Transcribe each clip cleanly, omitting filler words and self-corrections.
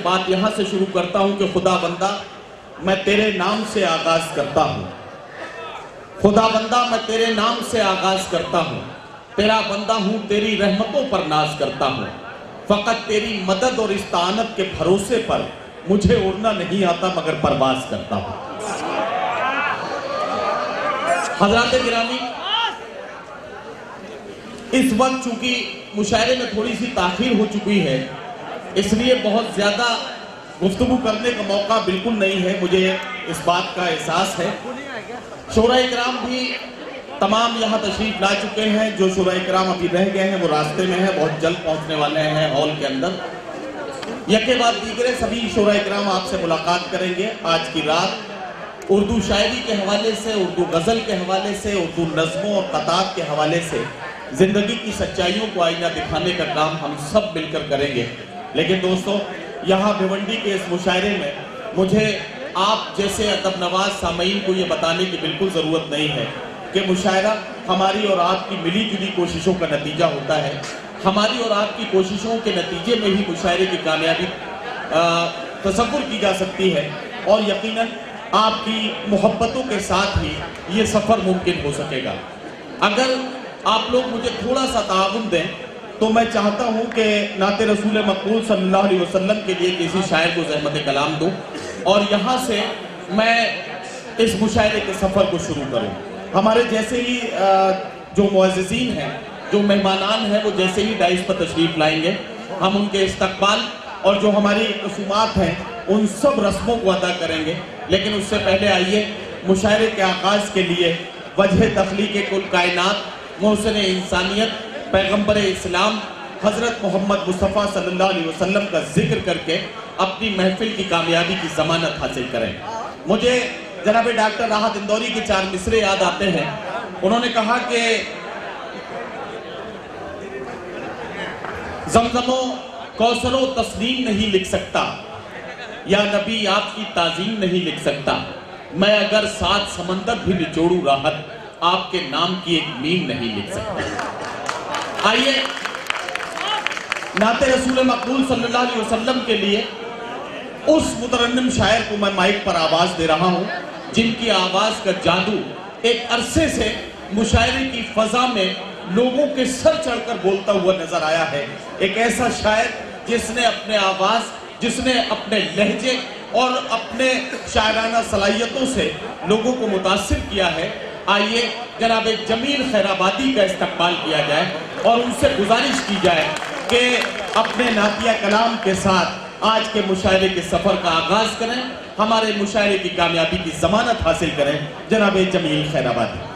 बात यहां से शुरू करता हूं कि खुदा बंदा मैं तेरे नाम से आगाज करता हूं। खुदा बंदा मैं तेरे नाम से आगाज करता हूं। तेरा बंदा हूं, तेरी रहमतों पर नाज करता हूं। फकत तेरी मदद और इस्तानत के भरोसे पर मुझे उड़ना नहीं आता मगर परवाज करता हूं। हज़रात गिरामी, इस वक्त चूंकि मुशायरे में थोड़ी सी ताखीर हो चुकी है, इसलिए बहुत ज्यादा गुफ्तगू करने का मौका बिल्कुल नहीं है। मुझे इस बात का एहसास है। शोराए किराम भी तमाम यहाँ तशरीफ ला चुके हैं। जो शोराए किराम अभी रह गए हैं वो रास्ते में हैं, बहुत जल्द पहुंचने वाले हैं हॉल के अंदर। यके बाद दीगरे सभी शोराए किराम आपसे मुलाकात करेंगे। आज की रात उर्दू शायरी के हवाले से, उर्दू गज़ल के हवाले से, उर्दू नज़्मों और क़तात के हवाले से जिंदगी की सच्चाइयों को आईना दिखाने का काम हम सब मिलकर करेंगे। लेकिन दोस्तों, यहाँ भिवंडी के इस मुशायरे में मुझे आप जैसे अदब नवाज सामीन को ये बताने की बिल्कुल ज़रूरत नहीं है कि मुशायरा हमारी और आपकी मिली जुली कोशिशों का नतीजा होता है। हमारी और आपकी कोशिशों के नतीजे में ही मुशायरे की कामयाबी तसव्वुर की जा सकती है, और यकीनन आपकी मोहब्बतों के साथ ही ये सफ़र मुमकिन हो सकेगा। अगर आप लोग मुझे थोड़ा सा ताउन दें तो मैं चाहता हूं कि नाते रसूल मकबूल सल्लल्लाहु अलैहि वसल्लम के लिए किसी शायर को ज़हमत कलाम दूं और यहां से मैं इस मुशायरे के सफ़र को शुरू करूं। हमारे जैसे ही जो मुअज़्ज़िज़ीन हैं, जो मेहमानान हैं, वो जैसे ही डाइस पर तशरीफ़ लाएंगे, हम उनके इस्तकबाल और जो हमारी रसूमात हैं उन सब रस्मों को अदा करेंगे। लेकिन उससे पहले आइए मुशायरे के आगाज़ के लिए वजह तख्लीक़ कुल कायनात, मोहसिन इंसानियत, पैगंबर इस्लाम हज़रत मोहम्मद मुस्तफ़ा सल्लल्लाहु अलैहि वसल्लम का जिक्र करके अपनी महफिल की कामयाबी की ज़मानत हासिल करें। मुझे जनाब डॉक्टर राहत इंदौरी के 4 मिसरे याद आते हैं। उन्होंने कहा कि ज़मज़मो कौसरो तस्लीम नहीं लिख सकता, या नबी आपकी ताज़ीम नहीं लिख सकता। मैं अगर 7 समंदर भी निचोड़ू राहत, आपके नाम की एक मीम नहीं लिख सकता। आइए नाते रसूल मकबूल सल्लल्लाहु अलैहि वसल्लम के लिए उस मुतरन्निम शायर को मैं माइक पर आवाज दे रहा हूं, जिनकी आवाज का जादू एक अरसे से मुशायरे की फजा में लोगों के सर चढ़कर बोलता हुआ नजर आया है। एक ऐसा शायर जिसने अपने आवाज, जिसने अपने लहजे और अपने शायराना सलाहियतों से लोगों को मुतासिर किया है। आइए जनाब जमील खैराबादी का इस्तकबाल किया जाए और उनसे गुजारिश की जाए कि अपने नातिया कलाम के साथ आज के मुशायरे के सफर का आगाज करें, हमारे मुशायरे की कामयाबी की जमानत हासिल करें। जनाब जमील खैराबादी।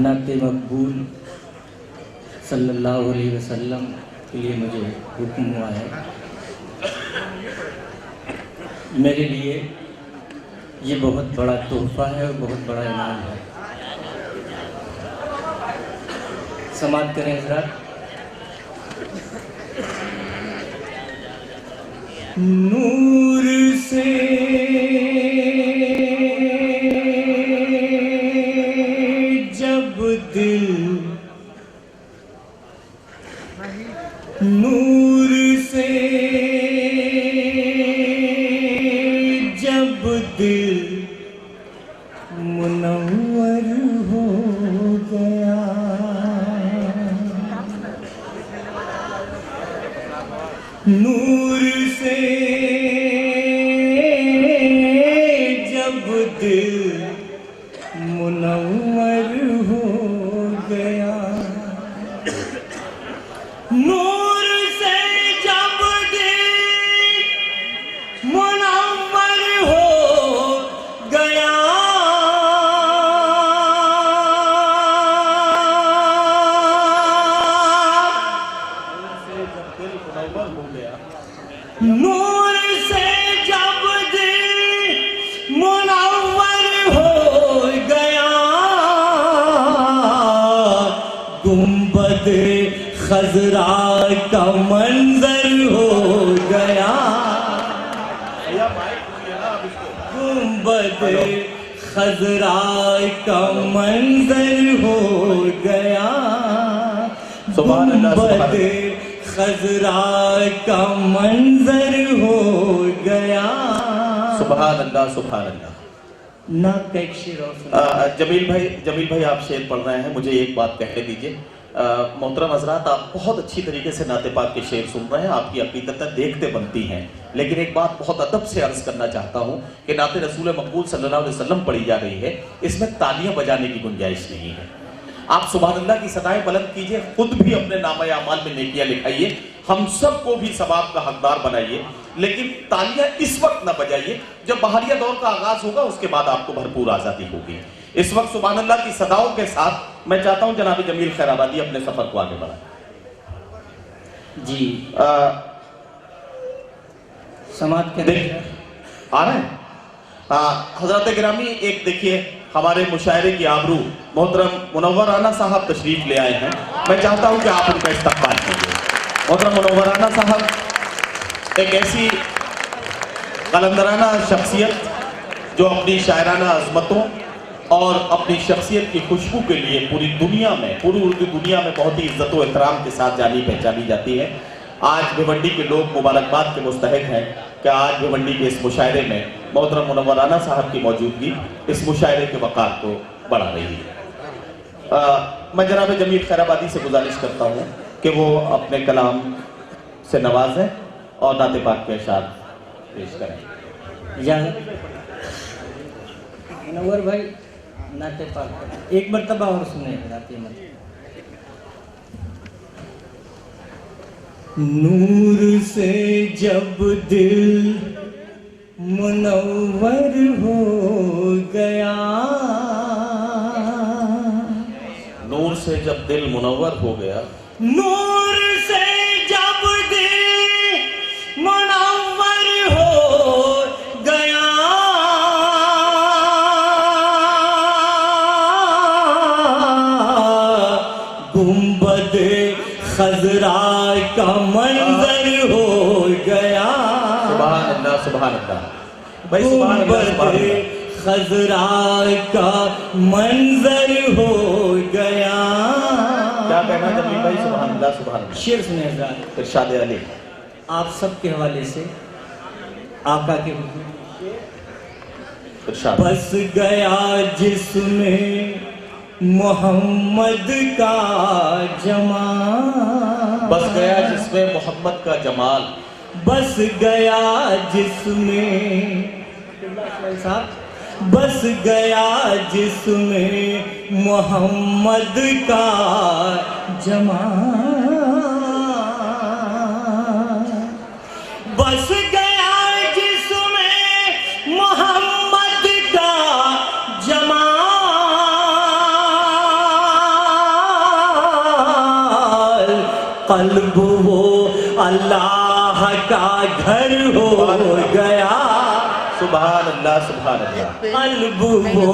नाते मकबूल सल्लल्लाहु अलैहि वसल्लम के लिए मुझे हुक्म हुआ है। मेरे लिए ये बहुत बड़ा तोहफा है और बहुत बड़ा इनाम है। समाअत करें हज़रात। नूर से नूर से जब दिल मुनव्वर हो गया, नूर से जब दिल मुनव्वर हो गया, नूर से जब दिल मुनव्वर हो गया, नूर से जब दिल मुनव्वर हो गया, गुंबद खजरा का मंजर हो गया, गुंबद खजरा का मंजर हो गया, गुंबद खजरा का मंजर हो गया। सुभान अल्लाह, सुभान अल्लाह। ना एक शेर और सुना। जमील भाई आप शेर पढ़ रहे हैं, मुझे एक बात कहने दीजिए। मोहतरम हजरात, आप बहुत अच्छी तरीके से नाते पाक के शेर सुन रहे हैं, आपकी अकीदतें देखते बनती हैं, लेकिन एक बात बहुत अदब से अर्ज करना चाहता हूं कि नाते रसूल मकबूल सल्लल्लाहु अलैहि वसल्लम पढ़ी जा रही है, इसमें तालियां बजाने की गुंजाइश नहीं है। आप सुभान अल्लाह की सदाएं बुलंद कीजिए, खुद भी अपने नामा अमाल में नेकियां लिखाइए, हम सबको भी सवाब का हकदार बनाइए, लेकिन तालियां इस वक्त ना बजाइए जब बहारिया दौर का आगाज होगा, उसके बाद आपको भरपूर आजादी होगी। इस वक्त सुभान अल्लाह की सदाओं के साथ मैं चाहता हूं जनाब जमील खैराबादी अपने सफर को आगे बढ़ाएं। जी समाज के आ रहे हैं हजरत गिरामी, एक देखिए हमारे मुशायरे की आबरू मोहतरम मुनव्वर राना साहब तशरीफ ले आए हैं, मैं चाहता हूं कि आप उनका इस्तकबाल कीजिए। मोहतरम मुनव्वर राना साहब एक ऐसी कलंदराना शख्सियत जो अपनी शायराना अजमतों और अपनी शख्सियत की खुशबू के लिए पूरी दुनिया में, पूरी उर्दू दुनिया में बहुत ही इज्जत व एहतराम के साथ जानी पहचानी जाती है। आज भिवंडी के लोग मुबारकबाद के मुस्तहिक हैं कि आज भिवंडी के इस मुशायरे में मोहतरम मुनव्वर राना साहब की मौजूदगी इस मुशायरे के वक़ार को बढ़ा रही है। मैं जनाब जमील खैराबादी से गुजारिश करता हूँ कि वो अपने कलाम से नवाजें और नाते पाक के अशार पेश करें। मुनव्वर भाई नाते पाक एक मरतबा और सुने नाते मत। नूर से जब दिल मुनव्वर हो गया, नूर से जब दिल मुनव्वर हो गया, नूर से जब दिल मुनव्वर हो गया, गुंबद खजरा का मंजर हो गया। सुभान अल्लाह, सुभान अल्लाह भाई, सुभान अल्लाह, सुभान अल्लाह। खजरा का मंजर हो गया। क्या कहना जमील भाई? सुभान अल्लाह, सुभान अल्लाह। शेर सुने हज़रात, इरशाद अली आप सब के हवाले से आका के इरशाद। बस गया जिसमें मोहम्मद का जमाल, बस गया जिसमें मोहम्मद का जमाल, बस गया जिसमें बस गया जिसमें मोहम्मद का जमाल, बस गया जिसमें मोहम्मद का जमाल, कल्ब वो अल्लाह का घर हो गया। सुभान अल्लाह, सुभान अल्लाह। कल्ब वो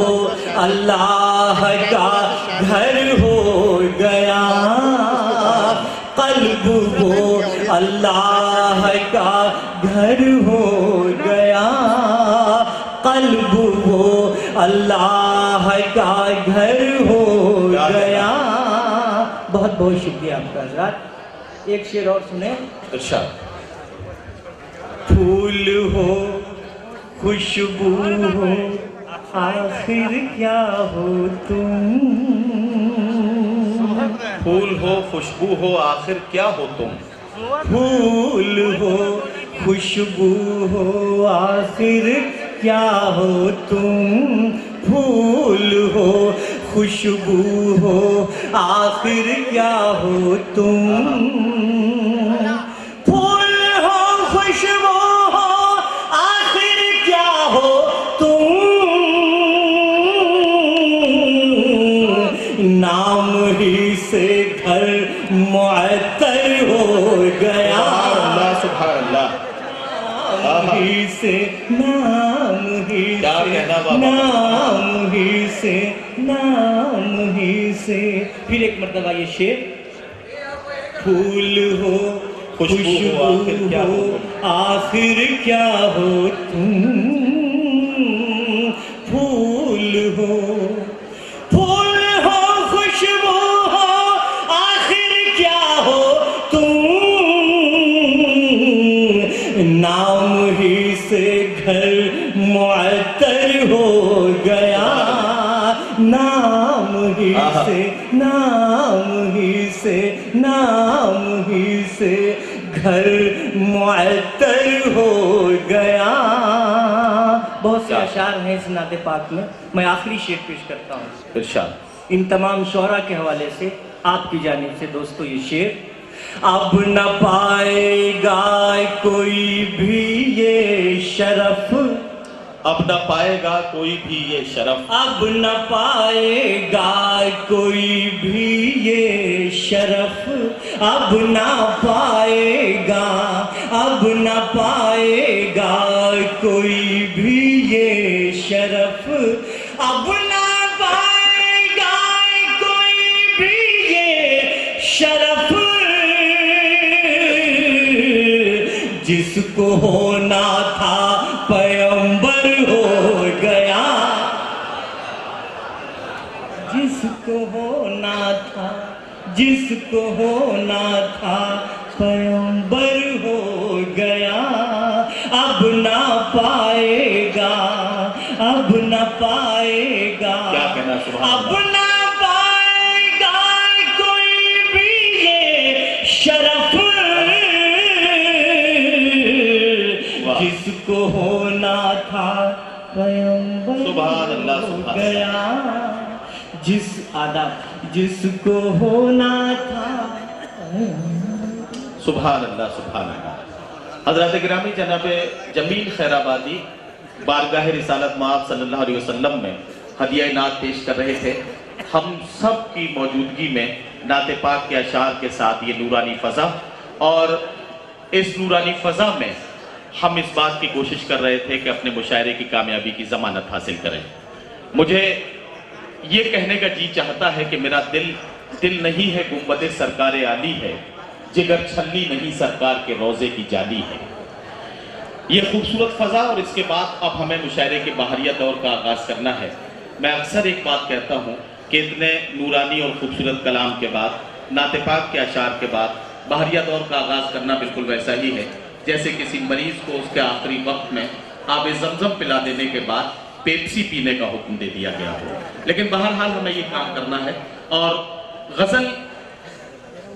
अल्लाह का घर हो गया, कल्ब वो अल्लाह का घर हो गया, कल्ब वो अल्लाह का घर हो गया। बहुत बहुत शुक्रिया आपका हज़रात। एक शेर और सुने। इरशाद। फूल हो खुशबू हो आखिर क्या हो तुम, फूल हो खुशबू हो आखिर क्या हो तुम, फूल हो खुशबू हो आखिर क्या हो तुम, फूल हो खुशबू हो आखिर क्या हो तुम, फूल हो खुशबू हो आखिर क्या हो तुम, नाम ही से घर मुअत्तर हो गया। सुभान अल्लाह, नाम ही से, नाम ही क्या से, कहना बाबा? नाम ही से, नाम ही से। फिर एक मर्तबा ये शेर, फूल हो खुशबू हो आखिर क्या हो तुम, फूल हो खुशबू हो आखिर क्या हो तुम, नाम ही से घर मुअत्तर हो गया, नाम ही से घर मुअत्तर हो गया। बहुत से अशार हैं इस नाते पाक में, मैं आखिरी शेर पेश करता हूँ इरशाद। इन तमाम शोरा के हवाले से आपकी जानिब से दोस्तों ये शेर, अब न पाएगा कोई भी ये शरफ, अब न पाएगा कोई भी ये शरफ, अब न पाएगा कोई भी ये शरफ, अब न पाएगा कोई भी ये शरफ, अब न पाएगा कोई भी ये शरफ, जिसको होना था पैगंबर हो गया, जिसको होना था पैगंबर हो गया, अब ना पाएगा क्या कहना, सुभान अब ना पाएगा कोई भी ये शरफ, जिसको होना था पैगंबर सुभान अल्लाह, हो सुभान गया, जिसको होना था। सुभान अल्लाह, सुभान अल्लाह। हज़रत गिरामी जनाब जमील खैराबादी बारगाह रिसालत माब सल्लल्लाहु अलैहि वसल्लम में हदिया नात पेश कर रहे थे। हम सब की मौजूदगी में नात पाक के अशार के साथ ये नूरानी फ़ज़ा, और इस नूरानी फ़ज़ा में हम इस बात की कोशिश कर रहे थे कि अपने मुशायरे की कामयाबी की ज़मानत हासिल करें। मुझे ये कहने का जी चाहता है कि मेरा दिल नहीं है गुंबदे सरकार आली है, जिगर छल्ली नहीं सरकार के रोज़े की जाली है। ये खूबसूरत फ़ज़ा, और इसके बाद अब हमें मुशायरे के बाहरिया दौर का आगाज़ करना है। मैं अक्सर एक बात कहता हूँ कि इतने नूरानी और खूबसूरत कलाम के बाद, नाते पाक के अशार के बाद बाहरिया दौर का आगाज़ करना बिल्कुल वैसा ही है जैसे किसी मरीज़ को उसके आखिरी वक्त में आब ज़मज़म पिला देने के बाद पेप्सी पीने का हुक्म दे दिया गया हो। लेकिन बहरहाल हमें ये काम करना है, और गज़ल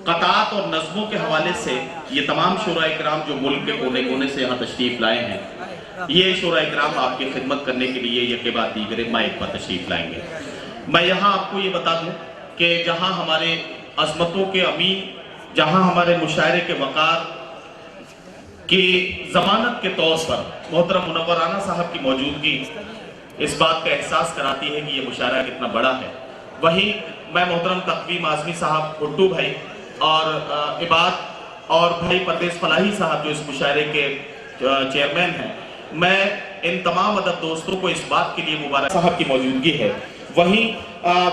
क़तात और नज़मों के हवाले से ये तमाम शोरा इकराम जो मुल्क के कोने कोने से यहाँ तशरीफ़ लाए हैं, ये शोरा इकराम आपकी खिदमत करने के लिए ये बात दीगरे माइक पर तशरीफ़ लाएंगे। मैं यहाँ आपको ये बता दूँ कि जहाँ हमारे अज़मतों के अमीन, जहाँ हमारे मुशायरे के वक़ार की ज़मानत के तौर पर मोहतरम मुनव्वराना साहब की मौजूदगी इस बात का एहसास कराती है कि ये मुशायरा कितना बड़ा है, वहीं मैं मोहतरम तक़वीम आज़मी साहब, भुट्टू भाई और इबाद और भाई परवेज़ फलाही साहब जो इस मुशायरे के चेयरमैन हैं, मैं इन तमाम अदब दोस्तों को इस बात के लिए मुबारक साहब की मौजूदगी है। वहीं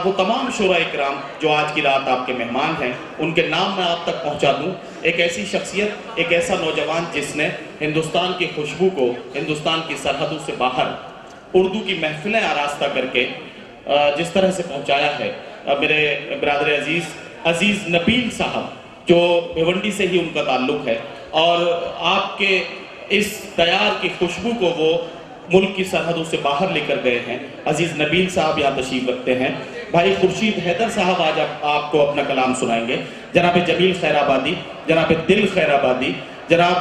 वो तमाम शोरा इकराम जो आज की रात आपके मेहमान हैं, उनके नाम मैं आप तक पहुंचा दूं। एक ऐसी शख्सियत, एक ऐसा नौजवान जिसने हिंदुस्तान की खुशबू को हिंदुस्तान की सरहदों से बाहर उर्दू की महफिलें आरास्ता करके जिस तरह से पहुंचाया है। मेरे बिरादर अजीज़ नबील साहब जो भिवंडी से ही उनका ताल्लुक़ है, और आपके इस तैयार की खुशबू को वो मुल्क की सरहदों से बाहर लेकर गए हैं। अजीज़ नबील साहब यहाँ तशरीफ़ रखते हैं। भाई खुर्शीद हैदर साहब आज आपको अपना कलाम सुनाएंगे। जनाब जमील खैराबादी, जनाब दिल खैराबादी, जनाब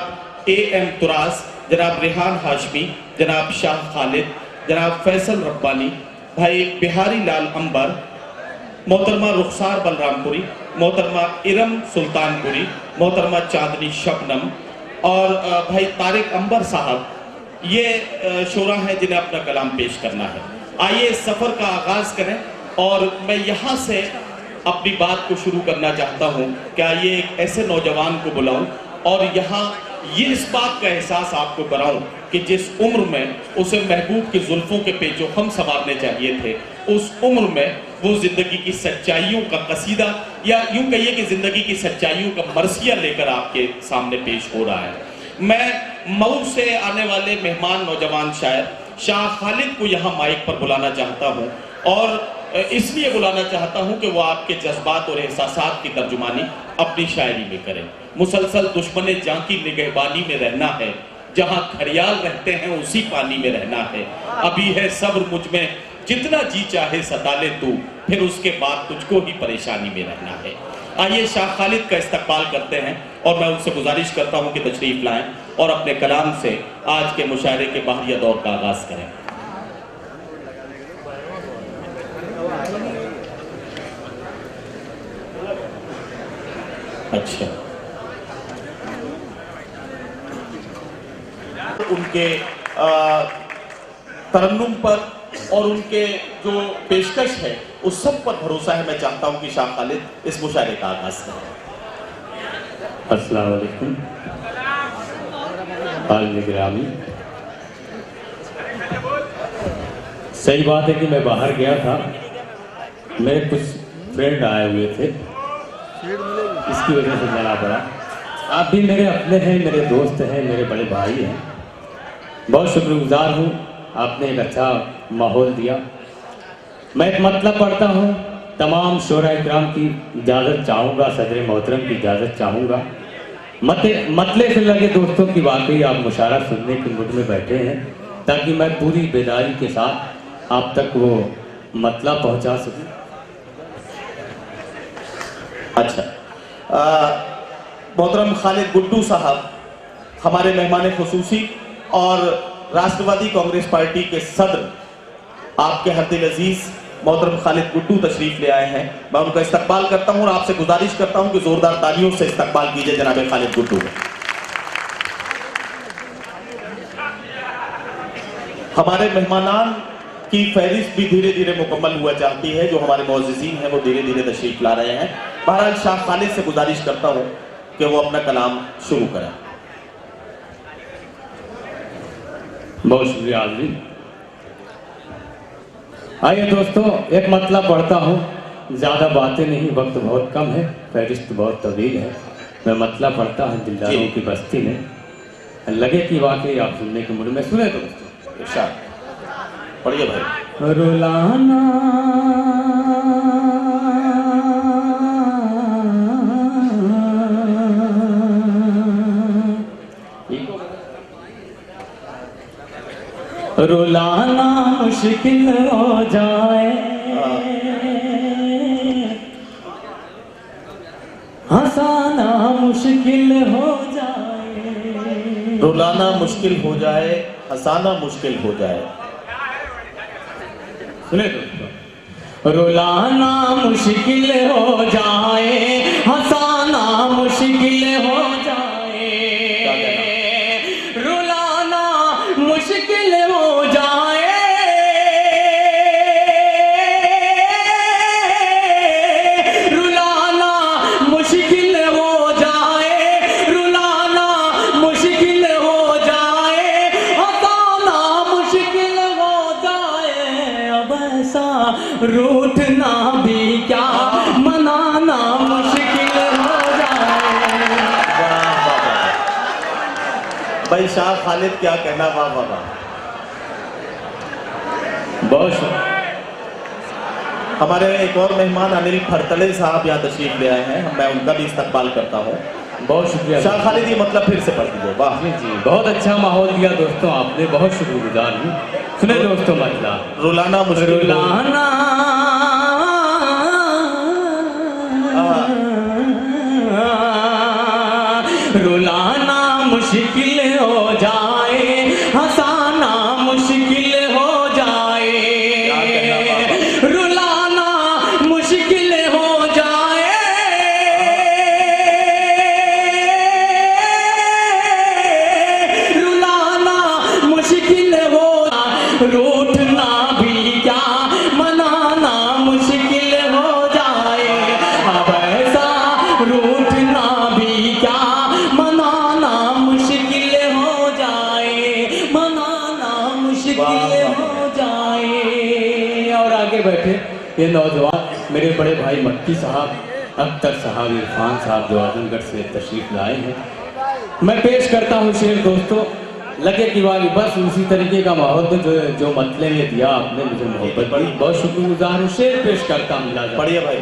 AM तुरास, जनाब रेहान हाशमी, जनाब शाह खालिद, जनाब फैसल रब्बानी, भाई बिहारी लाल अंबर, मोहतरमा रुखसार बलरामपुरी, मोहतरमा इरम सुल्तानपुरी, मोहतरमा चांदनी शबनम और भाई तारिक अंबर साहब, ये शोरा हैं जिन्हें अपना कलाम पेश करना है। आइए इस सफ़र का आगाज़ करें, और मैं यहाँ से अपनी बात को शुरू करना चाहता हूँ। क्या ये एक ऐसे नौजवान को बुलाऊँ और यहाँ ये इस बात का एहसास आपको कराऊं कि जिस उम्र में उसे महबूब के जुल्फों के पेचोखम संवारने चाहिए थे, उस उम्र में वो जिंदगी की सच्चाइयों का कसीदा, या यूं कहिए कि जिंदगी की सच्चाइयों का मरसिया लेकर आपके सामने पेश हो रहा है। मैं मऊ से आने वाले मेहमान नौजवान शायर शाह खालिद को यहाँ माइक पर बुलाना चाहता हूँ, और इसलिए बुलाना चाहता हूँ कि वो आपके जज्बात और एहसासात की तर्जुमानी अपनी शायरी में करें। मुसलसल दुश्मने जां की निगहबानी में रहना है, जहाँ खरियाल रहते हैं उसी पानी में रहना है। अभी है सब्र मुझ में, जितना जी चाहे सता ले तू, फिर उसके बाद तुझको ही परेशानी में रहना है। आइए शाह खालिद का इस्तकबाल करते हैं, और मैं उनसे गुजारिश करता हूँ कि तशरीफ लाएं और अपने कलाम से आज के मुशायरे के बहरिया दौर का आगाज करें। अच्छा, उनके तरन्नुम पर और उनके जो पेशकश है उस सब पर भरोसा है। मैं चाहता हूं कि शाह खालिद इस मुशायरे का आगाज करें। अस्सलाम वालेकुम। ग्रामी, सही बात है कि मैं बाहर गया था, मेरे कुछ फ्रेंड आए हुए थे, इसकी वजह से जाना पड़ा। आप भी मेरे अपने हैं, मेरे दोस्त हैं, मेरे बड़े भाई हैं। बहुत शुक्रगुजार हूँ, आपने एक अच्छा माहौल दिया। मैं एक मतलब पढ़ता हूँ, तमाम शोरा इकराम की इजाज़त चाहूँगा, सदर मोहतरम की इजाज़त चाहूँगा। मतले से लगे दोस्तों की वाकई आप मुशायरा सुनने के मूड में बैठे हैं, ताकि मैं पूरी बेदारी के साथ आप तक वो मतलब पहुँचा सकूँ। अच्छा, मोहतरम खालिद गुड्डू साहब हमारे मेहमान खुसूसी और राष्ट्रवादी कांग्रेस पार्टी के सदर आपके हरदिल अजीज मोहतरम खालिद गुड्डू तशरीफ ले आए हैं। मैं उनका इस्तकबाल करता हूं और आपसे गुजारिश करता हूं कि जोरदार तालियों से इस्तकबाल कीजिए जनाब खालिद गुड्डू। हमारे मेहमानान की फहरिस्त भी धीरे धीरे मुकम्मल हुआ चाहती है। जो हमारे मुअज़्ज़िज़ीन हैं वो धीरे धीरे तशरीफ ला रहे हैं। बहरहाल शाह खालिद से गुजारिश करता हूं कि वो अपना कलाम शुरू करें। बहुत शुक्रिया आदमी। आइए दोस्तों, एक मतलब पढ़ता हूँ, ज़्यादा बातें नहीं, वक्त बहुत कम है, फहरिस्त बहुत तवील है। मैं मतलब पढ़ता हूँ दिलदारों की बस्ती में, लगे कि वाकई आप सुनने के मूड में। सुने दोस्तों, इरशाद पढ़िए भाई। रुलाना रुलाना मुश्किल हो जाए, हंसाना मुश्किल हो जाए। रुलाना मुश्किल हो जाए, हंसाना मुश्किल हो जाए। सुने दोस्तों, रुलाना मुश्किल हो जाए, हंसाना मुश्किल हो जाए। रुलाना मुश्किल हो जाए, रुलाना मुश्किल हो जाए, रुलाना मुश्किल हो जाए, हंसाना मुश्किल हो जाए। अब ऐसा रूठना भी क्या, मनाना मुश्किल हो जाए। भाई शाह खालिद क्या कहना, वाह वाह वाह। बहुत शुक्रिया। हमारे एक और मेहमान अनिल फरतले साहब यहाँ तशरीफ ले आए हैं, मैं उनका भी इस्तकबाल करता हूँ। बहुत शुक्रिया शाह खालिद, ये मतलब फिर से पढ़ दीजिए। वाह जी जी, बहुत अच्छा माहौल दिया दोस्तों आपने, बहुत शुक्रगुजार हूँ। सुने दोस्तों, मतलब रुलाना मुश्किल हो- रुलाना रुलाना मुश्किल हो जाए, हंसाना मुश्किल हो जाए। रुलाना मुश्किल हो जाए, रुलाना मुश्किल हो, रूठना भी क्या, मनाना मुश्किल हो जाए। अब ऐसा रूठना भी क्या, मनाना मुश्किल ये नौजवान मेरे बड़े भाई मक्की साहब, अख्तर साहब, इरफान साहब जो आजमगढ़ से तशरीफ लाए हैं। मैं पेश करता हूँ शेर दोस्तों, लगे कि वाली बस उसी तरीके का माहौल जो मतले में दिया आपने मुझे मोहब्बत दी, बहुत शुक्रगुजार हूँ। शेर पेश करता हूँ। बढ़िया भाई।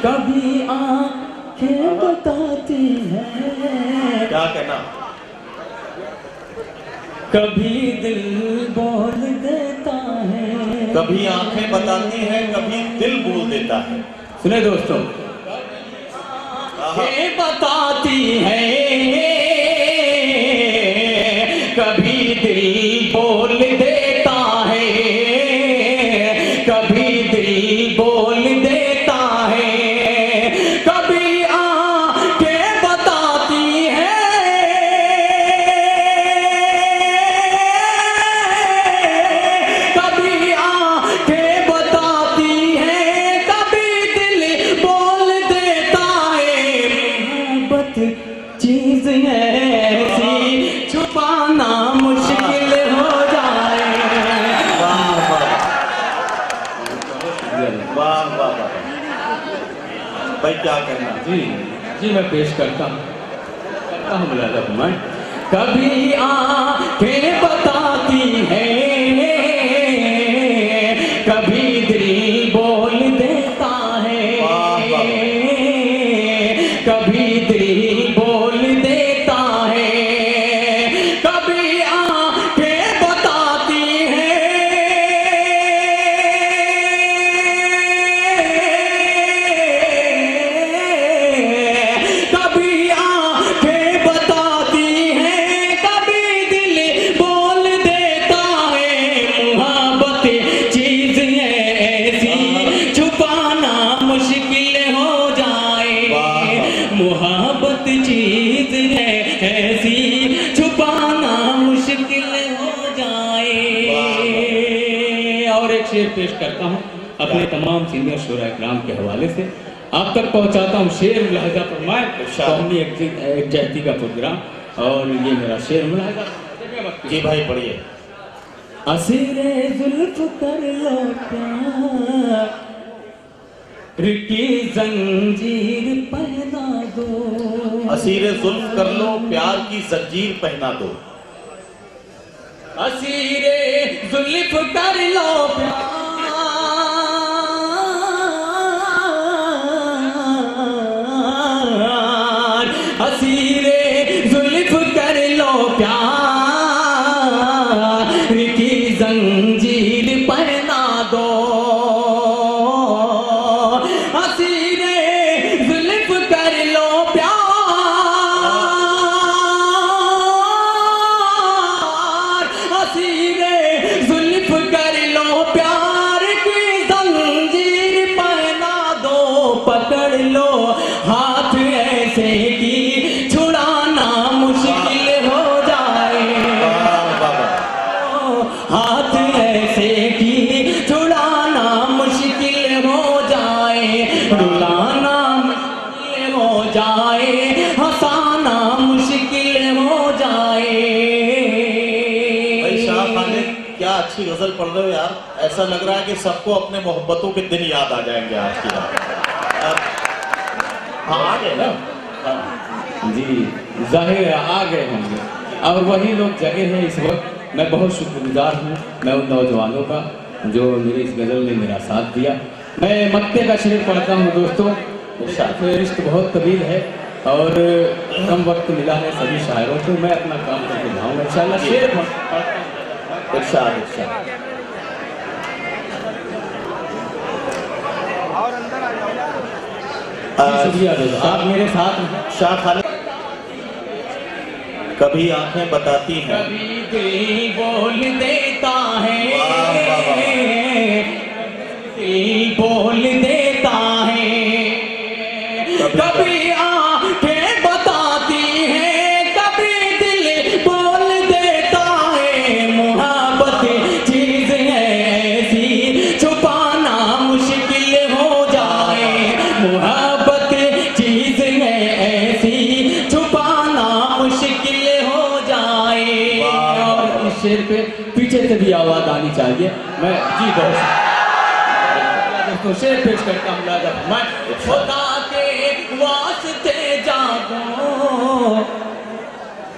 कभी आंखें बताती हैं, क्या कहना? कभी दिल बोल देता है। कभी आंखें बताती हैं, कभी दिल बोल देता है। सुने दोस्तों, आंखें बताती हैं, कभी दिल बोल देता है, कभी दिल बोल देता है, कभी आंखें बताती हैं, कभी आंखें बताती हैं, कभी दिल बोल देता है। मोहब्बत चीज ऐसी छुपाना मुश्किल हो जाए। वाह वाह वाह भाई, क्या कहना? जी मैं पेश करता हूँ मुलाजा फरमाएं। कभी आंखें बताती हैं, कभी दिल बोल देता है, कभी दिल बोल देता है, कभी आंखें बताती हैं, कभी आंखें बताती हैं, कभी दिल बोल देता है। मोहब्बत चीज ऐसी छुपाना मुश्किल हो जाए। मोहब्बत चीज है ऐसी छुपाना मुश्किल हो जाए। और एक शेर पेश करता हूँ अपने तमाम सीनियर शोरा इकराम के हवाले से आप तक पहुँचाता हूँ। शेर मुलाहिजा फरमाएं। कौमी एक जहती का प्रोग्राम और ये मेरा शेर मुलाहिजा। जी भाई पढ़िए। असीरे जुल्फ कर लो प्यार की जंजीर पहना दो। असीरे जुल्फ कर लो, प्यार की जंजीर पहना दो। असीरे जुल्फ कर लो प्यार असीरे जुल्फ कर लो प्यार की जंजीर पहना दो। असीरे जुल्फ कर लो प्यार असीरे जुल्फ कर लो प्यार की जंजीर पहना दो। पकड़ लो हाथ ऐसे की छुड़ाना मुश्किल हो जाए। हाथ ऐसे की छुड़ाना मुश्किल हो जाए। रुलाना मुश्किल हो जाए, हंसाना मुश्किल हो जाए। भाई शाह खालिद, क्या अच्छी गजल पढ़ रहे हो यार। ऐसा लग रहा है कि सबको अपने मोहब्बतों के दिन याद आ जाएंगे आज की रात। हाँ आ गए ना? जी जाहिर है आ गए होंगे और वही लोग जगह हैं इस वक्त। मैं बहुत शुक्रगुजार हूँ मैं उन नौजवानों का जो मेरी इस गज़ल ने मेरा साथ दिया। मैं मक्के का शेर पढ़ता हूँ दोस्तों। फहरिस्त बहुत तवील है और कम वक्त मिला है सभी शायरों को। मैं अपना काम करके जाऊँगा इंशाल्लाह। शेर इरशाद इरशाद। शुक्रिया दोस्तों, आप मेरे साथ हैं। शाह खालिद, कभी आंखें बताती हैं, कभी दिल बोल देता है, दिल बोल देता है, कभी आंखें बताती हैं, कभी दिल बोल देता है। मोहब्बत चीज है ऐसी छुपाना मुश्किल हो जाए। मोहब्बत चीज है ऐसी छुपाना मुश्किल हो जाए। और इस शेर पे पीछे से भी आवाज आनी चाहिए। मैं जी दोस्तों शेर पेश करता हूँ मुलाजा फरमाएं। खुदा के वास्ते जागो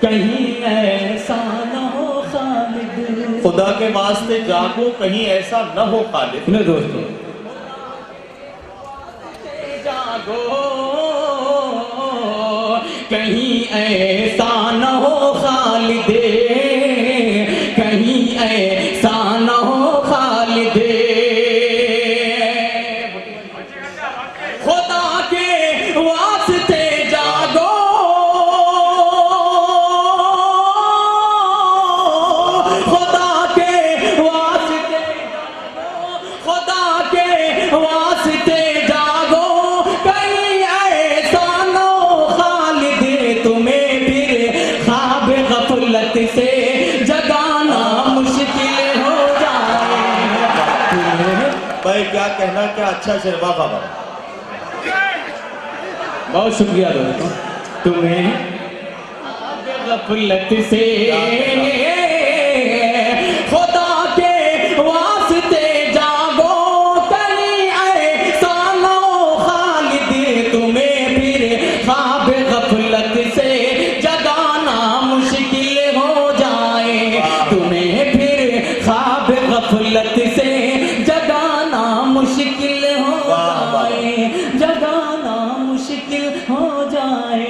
कहीं ऐसा न हो खालिद, खुदा के वास्ते जागो कहीं ऐसा न हो खालिद। सुनो दोस्तों, जागो कहीं ऐसा न हो खालिद, कहीं ऐसा न हो खालिद, खुदा के वास्ते जागो खुदा के वास्ते जागो, खुदा के वास्ते जागो कहीं ऐसा न हो खालिद, तुम्हें फिर ख्वाब गफलत से जगाना मुश्किल हो जाए। भाई क्या कहना, क्या अच्छा शेर, वाह वाह वाह। बहुत शुक्रिया दोस्तों। तुम्हें गफलत से खुदा के वास्ते जागो कहीं ऐसा न हो खालिद, तुम्हें फिर ख्वाब गफलत से जगाना मुश्किल हो जाए, तुम्हें फिर ख्वाब गफलत से जगाना मुश्किल हो जाए, जगाना मुश्किल हो जाए।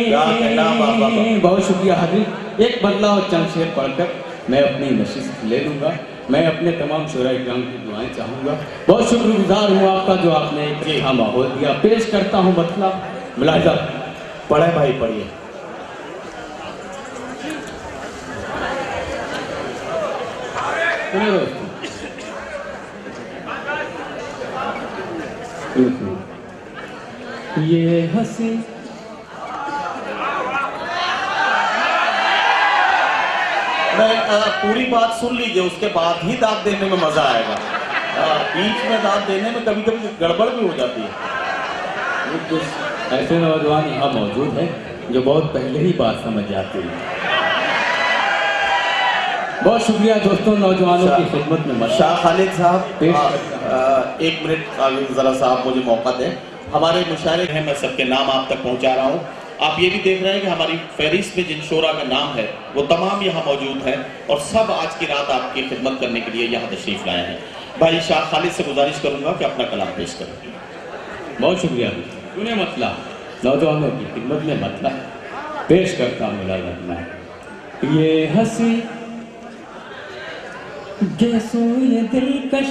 क्या कहना, वाह वाह वाह। बहुत शुक्रिया हाजिर। एक बदला और चंद शेर पढ़कर मैं अपनी नशिस्त ले लूँगा। मैं अपने तमाम शोराए इकराम की दुआएं चाहूँगा। बहुत शुक्रगुजार हूँ आपका जो आपने एक अच्छा माहौल दिया। पेश करता हूँ बदला मुलाहिजा। पढ़े भाई, पढ़िए। सुनो दोस्तों, ये हंसी पूरी बात सुन लीजिए, उसके बाद ही दाद देने में मजा आएगा। बीच में दाद देने में कभी कभी गड़बड़ भी हो जाती है। कुछ ऐसे नौजवान यहाँ मौजूद हैं जो बहुत पहले ही बात समझ जाते हैं। बहुत शुक्रिया दोस्तों, नौजवानों की खिदमत में शाह खालिद साहब, पेश एक मिनट जरा साहब मुझे मौका दें। हमारे मुशायरे हैं, मैं सबके नाम आप तक पहुंचा रहा हूं। आप ये भी देख रहे हैं कि हमारी फहरिस्त में जिन शोरा का नाम है वो तमाम यहाँ मौजूद हैं और सब आज की रात आपकी खिदमत करने के लिए यहाँ तशरीफ लाए हैं। भाई शाह खालिद से गुजारिश करूंगा कि अपना कलाम पेश करें। बहुत शुक्रिया। तूने मतला नौजवानों की खिदमत में मतला पेश करता हूँ मेरा लगना। ये हंसी जैसो ये दिलकश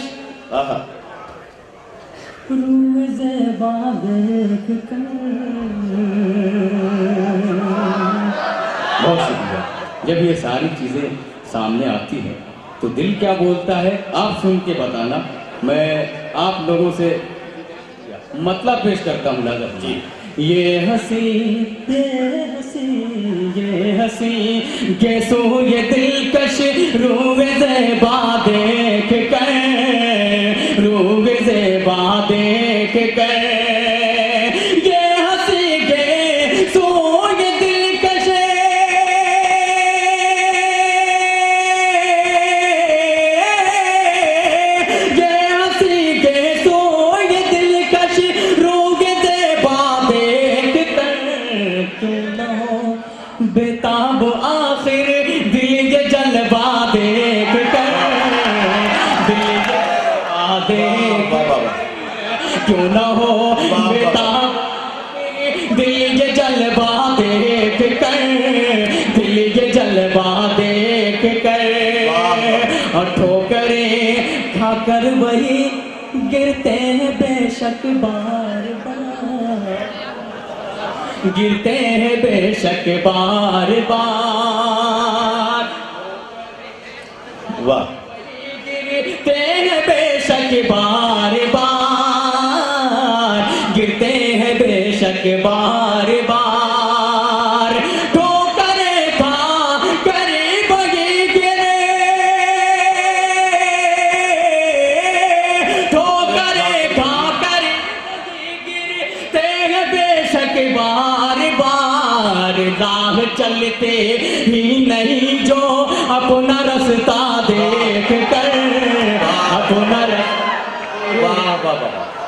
रूज़े बादेख कर। बहुत शुक्रिया। जब ये सारी चीज़ें सामने आती हैं तो दिल क्या बोलता है आप सुन के बताना। मैं आप लोगों से मतलब पेश करता हूँ लाजम जी। ये हंसी ये हंसी कैसो ये दिलकश रूज़े बादेख कर, रूज़े बादेख कर। ये हंसी के सो ये दिलकश ये हंसी के सो ये दिलकश रूज़े बादेख कर। क्यों न हो बेताब आखिर दिल ये जलवा देख कर, दिल ये जलवा देख कर। क्यों न हो बेताब दिल ये जलवा देख कर, दिल ये जलवा देख कर। और ठोकरें खाकर वही गिरते हैं बेशक बार बार, गिरते हैं बेशक बार बार। वाह। गिरते हैं बेशक बार बार, गिरते हैं बेशक बार बार। ठोकरें खा करे वही गिरे, ठोकरें खा करे वही गिरते हैं बेशक बार बार। राह चलते ही नहीं जो अपना रास्ता देख कर, वाह वाह वाह।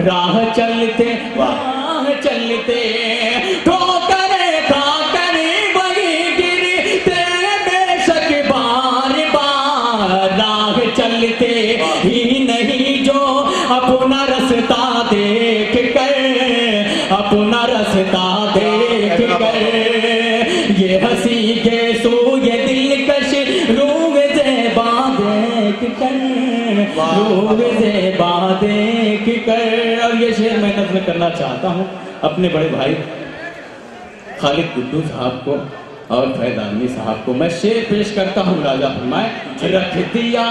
राह चलते ठोकर खाकर वही गिरते बेशक बार बार। राह चलते ही नहीं जो अपना रास्ता देख कर, अपना रास्ता देख कर, ये हंसी के सो ये दिलकश रूह ज़ेबा देख कर, रूह ज़ेबा देख कर। और ये शेर मैं नज़्म करना चाहता हूँ अपने बड़े भाई खालिद गुड्डू साहब को और फैज़ आलमी साहब को। मैं शेर पेश करता हूँ, राजा फरमाए, रख दिया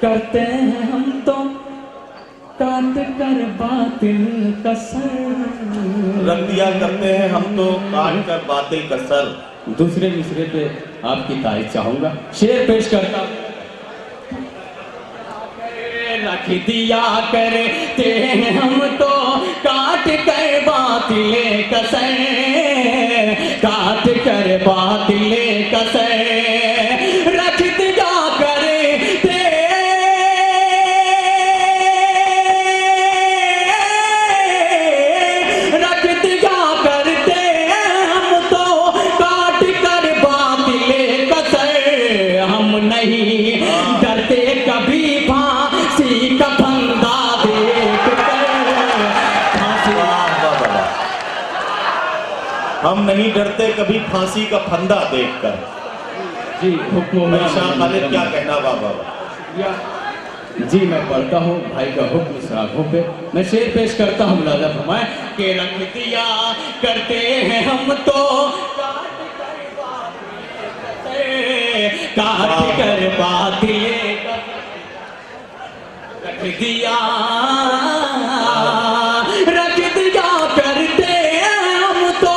करते हैं हम तो काट कर बातिल का सर। रख दिया करते हैं हम तो काट कर बातिल का सर। दूसरे मिसरे पे आपकी तारीफ चाहूंगा, शेर पेश करता हूं। रख दिया करते हैं हम तो काट कर बातिले कसर, काट कर बातिले कसर। रख दिया करते रख दिया करते हम तो काट कर बातिले कसर। हम नहीं डरते कभी फांसी का फंदा देख कर। हम नहीं डरते कभी फांसी का फंदा देखकर। जी हुक्म में शाह खालिद क्या कहना, वाह वाह वाह। जी मैं पढ़ता हूँ भाई का हुक्म इस रागों पे। मैं शेर पेश करता हूँ, मुलाजा फरमाए कि रख दिया करते हैं हम तो काट कर बातिले रख दिया करते हम तो,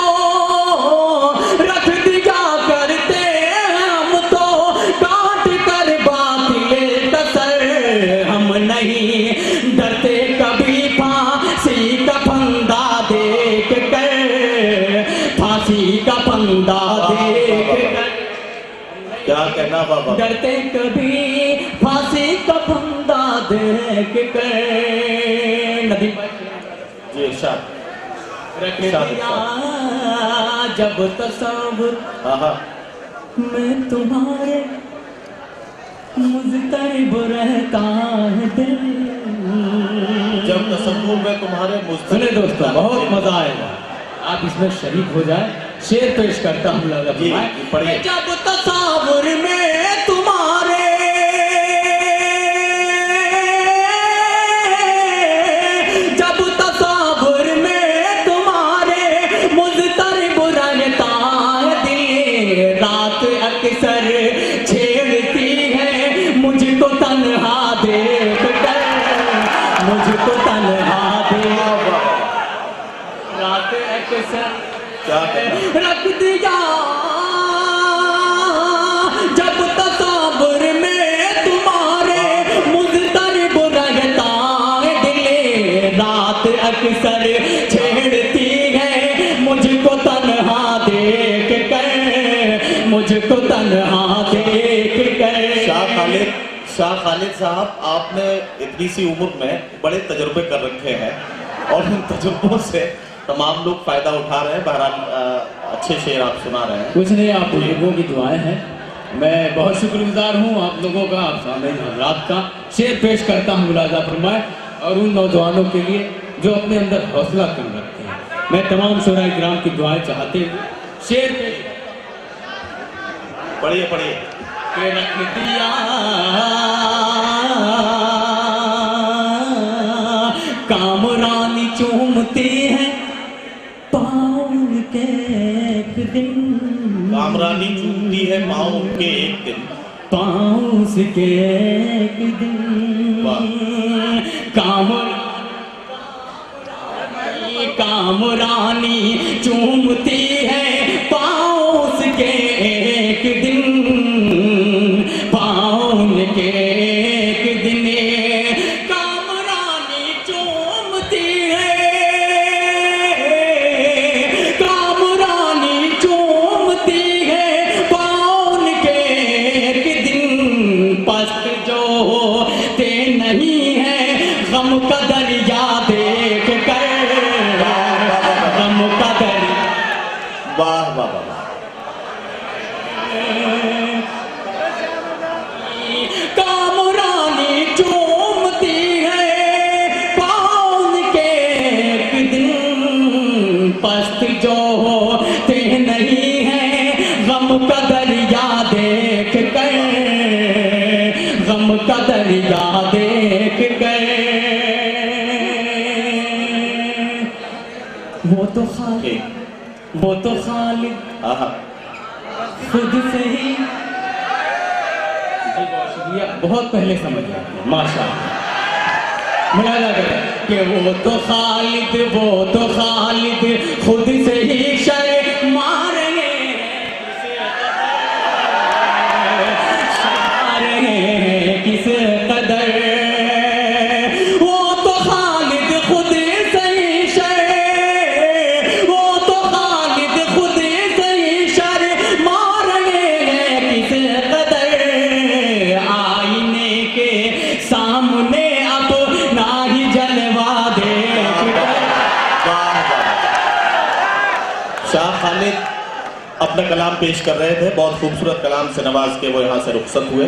रख दिया करते हम तो काट कर बातिले कसर। हम नहीं डरते कभी फांसी का फंदा देख कर, फांसी का फंदा देख कर। क्या कहना बाबा, डरते कभी फांसी का फंदा देख कर। नदी जी इरशाद। रख दिया जब तसव्वुर मैं तुम्हारे मुज़तरिब रहता है दिल। जब तसव्वुर में तुम्हारे सुने दोस्तों, बहुत मजा आएगा, आप इसमें शरीक हो जाए। शेर पेश करता हूँ, लगा पढ़िए। जब तसव्वुर में तुम्हारे अक्सर छेड़ती है मुझको तन्हा देख कर, मुझको तन्हा देख रात अक्सर क्या रख दिया जब तसव्वुर में तुम्हारे मुज़तरिब रहता है दिले। रात अक्सर छेड़ती है मुझको तन्हा देख कर, मुझको तन्हा देख कर। शाह खालिद साहब, आपने इतनी सी उम्र में बड़े तजुर्बे कर रखे हैं और उन तजुर्बों से तमाम लोग फायदा उठा रहे हैं। बहरहाल अच्छे शेर आप सुना रहे हैं। कुछ नहीं, आप लोगों की दुआएं हैं। मैं बहुत शुक्रगुजार हूँ आप लोगों का, आप सामने हज़रात का। शेर पेश करता हूँ, मुलाजा फरमाए, और उन नौजवानों के लिए जो अपने अंदर हौसला कम रखते हैं। मैं तमाम शोरा इकराम की दुआएं चाहते हुए शेर पेश। पढ़िए पढ़िए। रख दिया कामरानी चूमती है पाँव के एक दिन। कामरानी चूमती है पाँव के एक दिन। पाँव के एक दिन कामरानी चूमती है पाँव के एक दिन। पाँव के एक दिन कामरानी चूमती है, कामरानी चूमती है पाँव के एक दिन। पस्त होते नहीं है गम का दरिया देख कर, गम का दरिया। वाह वाह वाह वाह। कामरानी चूमती है पाउन के एक दिन, पस्त जो होते नहीं है गम का दरिया देख कर, गम का दरिया देख कर। वो तो खालिद, वो तो खालिद आहा, खुद से ही। जी बहुत शुक्रिया, बहुत पहले समझ गया माशाअल्लाह। मुलाजा करें कि वो तो खालिद, वो तो खालिद खुद से ही शर मारेंगे, किस कदर। वो तो खालिद खुद से ही शर, वो तो खालिद खुद से ही शर मारेंगे, किस कदर। आईने के सामने अब ना ही जलवा देख कर। वाह वाह। शाह खालिद अपना कलाम पेश कर रहे थे, बहुत खूबसूरत कलाम से नवाज के वो यहाँ से रुखसत हुए।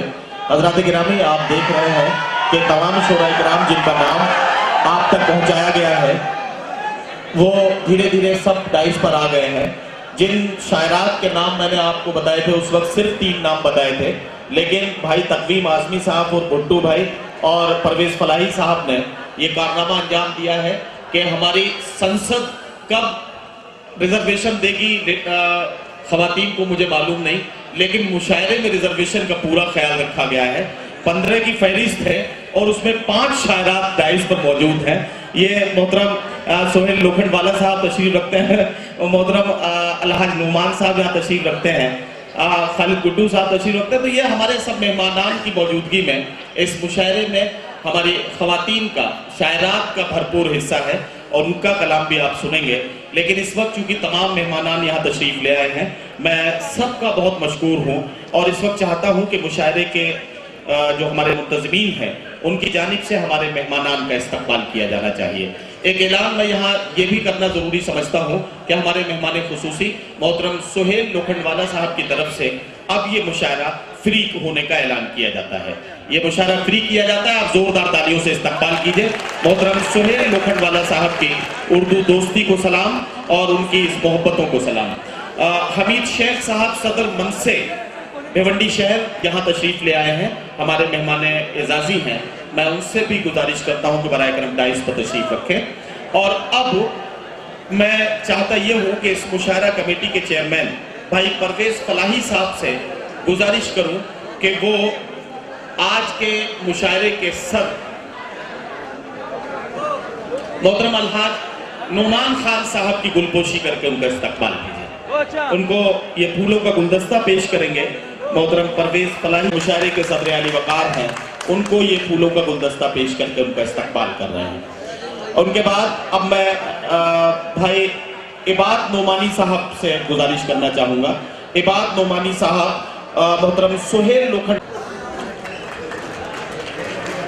हजरात गिरामी, आप देख रहे हैं कि तमाम शोरा इकराम जिनका नाम आप तक पहुँचाया गया है वो धीरे धीरे सब डाइस पर आ गए हैं। जिन शायरात के नाम मैंने आपको बताए थे उस वक्त सिर्फ 3 नाम बताए थे, लेकिन भाई तकवीम आजमी साहब और भुट्टू भाई और परवेज फलाही साहब ने ये कारनामा अंजाम दिया है कि हमारी संसद कब रिजर्वेशन देगी खवातीन को मुझे मालूम नहीं, लेकिन मुशायरे में रिजर्वेशन का पूरा ख्याल रखा गया है। 15 की फहरिस्त है और उसमें 5 शायरात डाइस पर मौजूद हैं। ये मोहतरम सोहेल लोखंडवाला साहब तशरीफ रखते हैं और मोहतरम अलहाज नुमान साहब यहाँ तशरीफ रखते हैं, खालिद गुड्डू साहब तशरीफ रखते हैं। तो ये हमारे सब मेहमानान की मौजूदगी में इस मुशायरे में हमारी खवातीन का शायरात का भरपूर हिस्सा है और उनका कलाम भी आप सुनेंगे। लेकिन इस वक्त चूंकि तमाम मेहमानान यहाँ तशरीफ ले आए हैं, मैं सबका बहुत मशकूर हूँ और इस वक्त चाहता हूँ कि मुशायरे के जो हमारे मुंतज़मीन हैं उनकी जानिब से हमारे मेहमानान का इस्तकबाल किया जाना चाहिए। एक ऐलान मैं यहाँ ये भी करना ज़रूरी समझता हूँ कि हमारे मेहमान खुसूसी मोहतरम सोहेल लोखंडवाला साहब की तरफ से अब ये मुशायरा फ्री होने का ऐलान किया जाता है। ये मुशायरा फ्री किया जाता है, आप जोरदार तालियों से इस्तकबाल कीजिए। मोहतरम सोहेल लोखंडवाला साहब की उर्दू दोस्ती को सलाम और उनकी इस मोहब्बतों को सलाम। हमीद शेख साहब सदर मनसे भिवंडी शहर यहाँ तशरीफ ले आए हैं, हमारे मेहमान एजाजी हैं। मैं उनसे भी गुजारिश करता हूँ कि बराए करम डाइस पर तशरीफ रखें। और अब मैं चाहता ये हूँ कि इस मुशायरा कमेटी के चेयरमैन भाई परवेज फलाही साहब से गुजारिश करूँ कि वो आज के मुशायरे के सर मोहतरम अलहाज नुमान खान साहब की गुलपोशी करके उनका इस्तकबाल कीजिए। उनको ये फूलों का गुलदस्ता पेश करेंगे। मोहतरम परवेज फलाही मुशायरे के सदर आली वकार हैं, उनको ये फूलों का गुलदस्ता पेश करके उनका इस्तकबाल कर रहे हैं। उनके बाद अब मैं भाई इबाद नोमानी साहब से गुजारिश करना चाहूँगा। इबाद नोमानी साहब मोहतरम सोहेल लोखंड।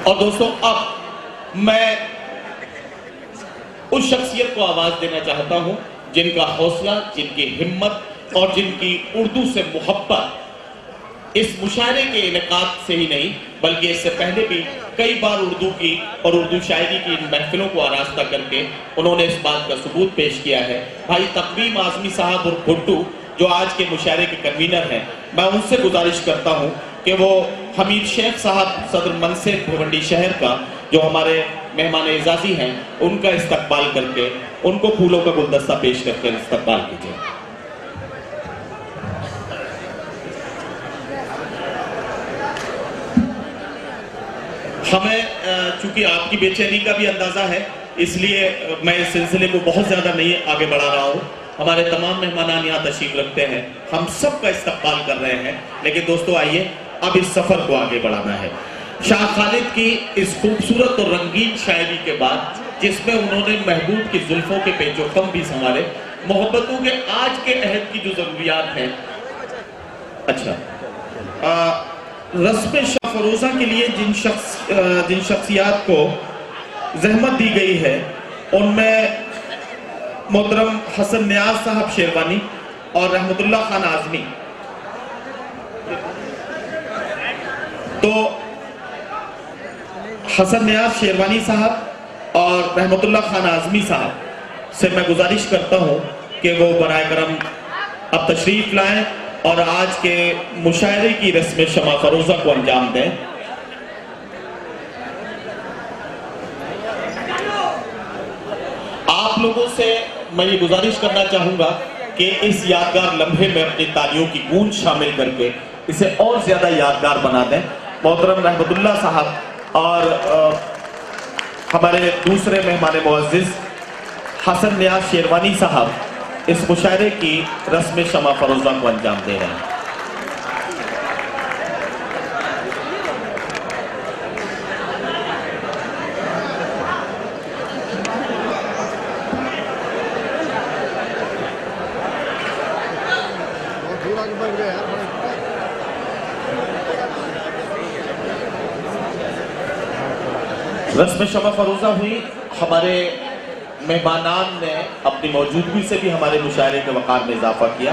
और दोस्तों अब मैं उस शख्सियत को आवाज देना चाहता हूं जिनका हौसला, जिनकी हिम्मत और जिनकी उर्दू से मोहब्बत इस मुशायरे के इनेकाद से ही नहीं बल्कि इससे पहले भी कई बार उर्दू की और उर्दू शायरी की इन महफिलों को आरास्ता करके उन्होंने इस बात का सबूत पेश किया है। भाई तकवीम आजमी साहब और भुट्टू जो आज के मुशायरे के कन्वीनर हैं, मैं उनसे गुजारिश करता हूं कि वो हमीद शेख साहब सदर मनसे भिवंडी शहर का जो हमारे मेहमान एजाजी हैं उनका इस्तकबाल करके उनको फूलों का गुलदस्ता पेश करके इस्तकबाल कीजिए। हमें चूंकि आपकी बेचैनी का भी अंदाजा है, इसलिए मैं इस सिलसिले को बहुत ज्यादा नहीं आगे बढ़ा रहा हूँ। हमारे तमाम मेहमान यहाँ तशरीफ रखते हैं, हम सब का इस्तकबाल कर रहे हैं। लेकिन दोस्तों आइए अब इस सफर को आगे बढ़ाना है। शाह खालिद की इस खूबसूरत और रंगीन शायरी के बाद जिसमें उन्होंने महबूब की जुल्फों के पेचोखम भी संवारे, मोहब्बतों के आज के अहद की जो जरूरियात हैं, अच्छा रस्म शाह फरोजा के लिए जिन शख्सियात को जहमत दी गई है उनमें मोहतरम हसन नियाज साहब शेरवानी और रहमतुल्लाह खान आजमी। तो हसन नियाज शेरवानी साहब और रहमतुल्लाह खान आजमी साहब से मैं गुजारिश करता हूं कि वो बराए करम अब तशरीफ लाएं और आज के मुशायरे की रस्म शमा फरोजा को अंजाम दें। आप लोगों से मैं ये गुजारिश करना चाहूंगा कि इस यादगार लम्हे में अपनी तालियों की गूंज शामिल करके इसे और ज्यादा यादगार बना दें। मोहतरम रहमतुल्लाह साहब और हमारे दूसरे मेहमान मुअज़्ज़िज़ हसन नियाज शेरवानी साहब इस मुशायरे की रस्म शमा फरोजा को अंजाम दे रहे हैं। रस्म शमा फरोजा हुई। हमारे मेहमानान ने अपनी मौजूदगी से भी हमारे मुशायरे के वक़ार में इजाफा किया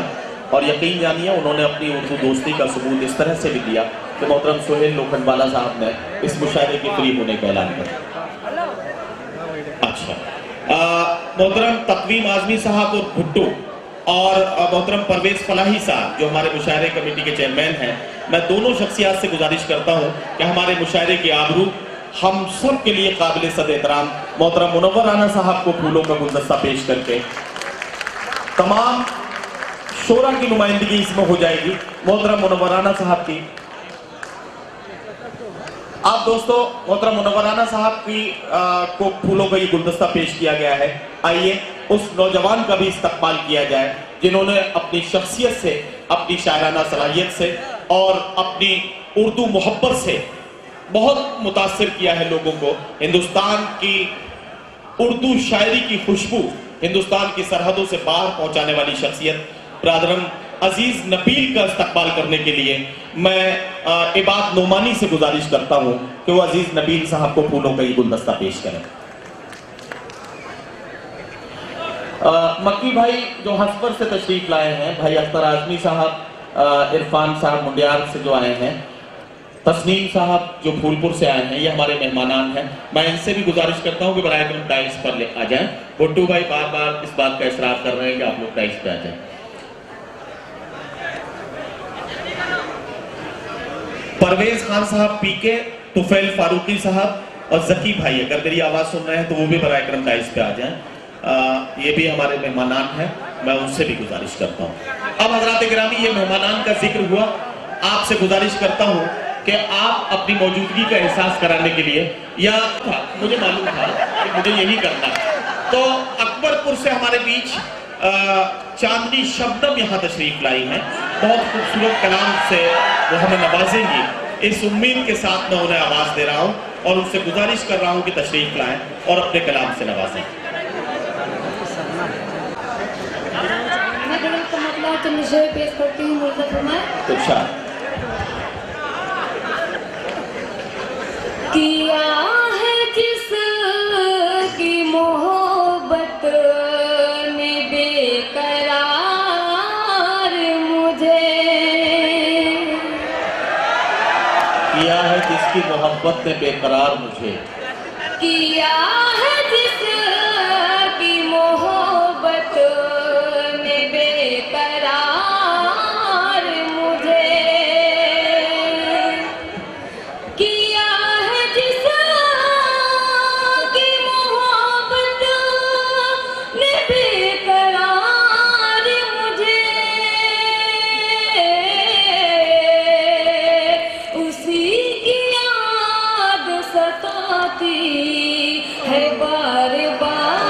और यकीन जानिए उन्होंने अपनी उर्दू दोस्ती का सबूत इस तरह से भी दिया कि मोहतरम सुहेल लोखंडवाला साहब ने इस मुशायरे के फ्री होने का ऐलान किया। अच्छा, मोहतरम तकवीम आजमी साहब और भुट्टो और मोहतरम परवेज फलाही साहब जो हमारे मुशायरे कमेटी के चेयरमैन हैं, मैं दोनों शख्सियात से गुजारिश करता हूँ कि हमारे मुशायरे की आबरू हम सब के लिए काबिल सद एहतराम मोहतरम मुनव्वर राना साहब को फूलों का गुलदस्ता पेश करके तमाम शोरा की नुमाइंदगी इसमें हो जाएगी। मोहतरम मुनव्वर राना साहब की आप दोस्तों मोहतरम मुनव्वर राना साहब की को फूलों का ये गुलदस्ता पेश किया गया है। आइए उस नौजवान का भी इस्तकबाल किया जाए जिन्होंने अपनी शख्सियत से, अपनी शायराना सलाहियत से और अपनी उर्दू मोहब्बत से बहुत मुतासिर किया है लोगों को। हिंदुस्तान की उर्दू शायरी की खुशबू हिंदुस्तान की सरहदों से बाहर पहुंचाने वाली शख्सियत ब्रादरम अजीज नबील का इस्तकबाल करने के लिए मैं इबाद नोमानी से गुजारिश करता हूं कि वो अजीज नबील साहब को फूलों का ये गुलदस्ता पेश करें। मक्की भाई जो हसपर से तशरीफ लाए हैं, भाई अख्तर आजमी साहब, इरफान साहब मुंडियार से जो आए हैं, तस्नीम साहब जो फूलपुर से आए हैं, ये हमारे मेहमानान हैं। मैं इनसे भी गुजारिश करता हूँ कि बराए करम टाइल्स पर आ जाएं। भुट्टू भाई बार बार इस बात का इसरार कर रहे हैं कि आप लोग टाइल्स पे आ जाएं। परवेज खान साहब पीके, तुफैल फारूकी साहब और जकी भाई अगर मेरी आवाज सुन रहे हैं तो वो भी बराए करम टाइल्स पे आ जाएं। ये भी हमारे मेहमानान हैं, मैं उनसे भी गुजारिश करता हूँ। अब हजरात गिरामी, ये मेहमानान का जिक्र हुआ, आपसे गुजारिश करता हूँ कि आप अपनी मौजूदगी का एहसास कराने के लिए, या मुझे मालूम था कि मुझे यही करना है, तो अकबरपुर से हमारे बीच चांदनी शबनम यहाँ तशरीफ लाई हैं। बहुत खूबसूरत कलाम से वो हमें नवाजेंगी, इस उम्मीद के साथ मैं उन्हें आवाज़ दे रहा हूँ और उनसे गुजारिश कर रहा हूँ कि तशरीफ लाएं और अपने कलाम से नवाजें। मैं पेश करती हूँ। अच्छा, किया है जिसकी मोहब्बत ने बेकरार मुझे, किया है जिसकी मोहब्बत ने बेकरार मुझे, किया है जिसकी मोहब्बत ने बेकरार मुझे, किया है जिसकी मोहब्बत ने बेकरार मुझे, उसी की याद सताती है बार बार।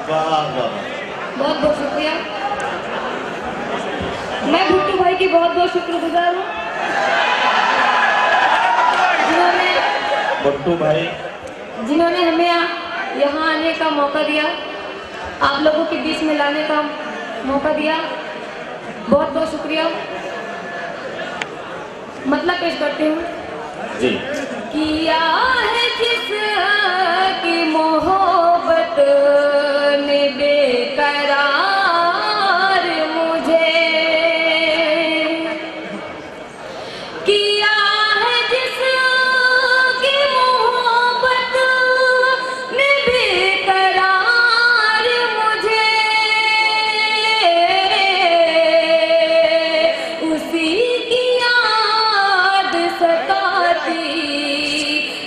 वाह वाह, बहुत बहुत शुक्रिया। मैं भुट्टू भाई की बहुत बहुत शुक्रगुजार हूँ जिन्होंने हमें यहाँ आने का मौका दिया, आप लोगों के बीच में लाने का मौका दिया। बहुत बहुत शुक्रिया। मतलब पेश करती हूँ। जी। किया है जिसकी मोहब्बत ने बेकरार मुझे, किया है जिसकी मोहब्बत ने बेकरार मुझे, उसी की याद सताती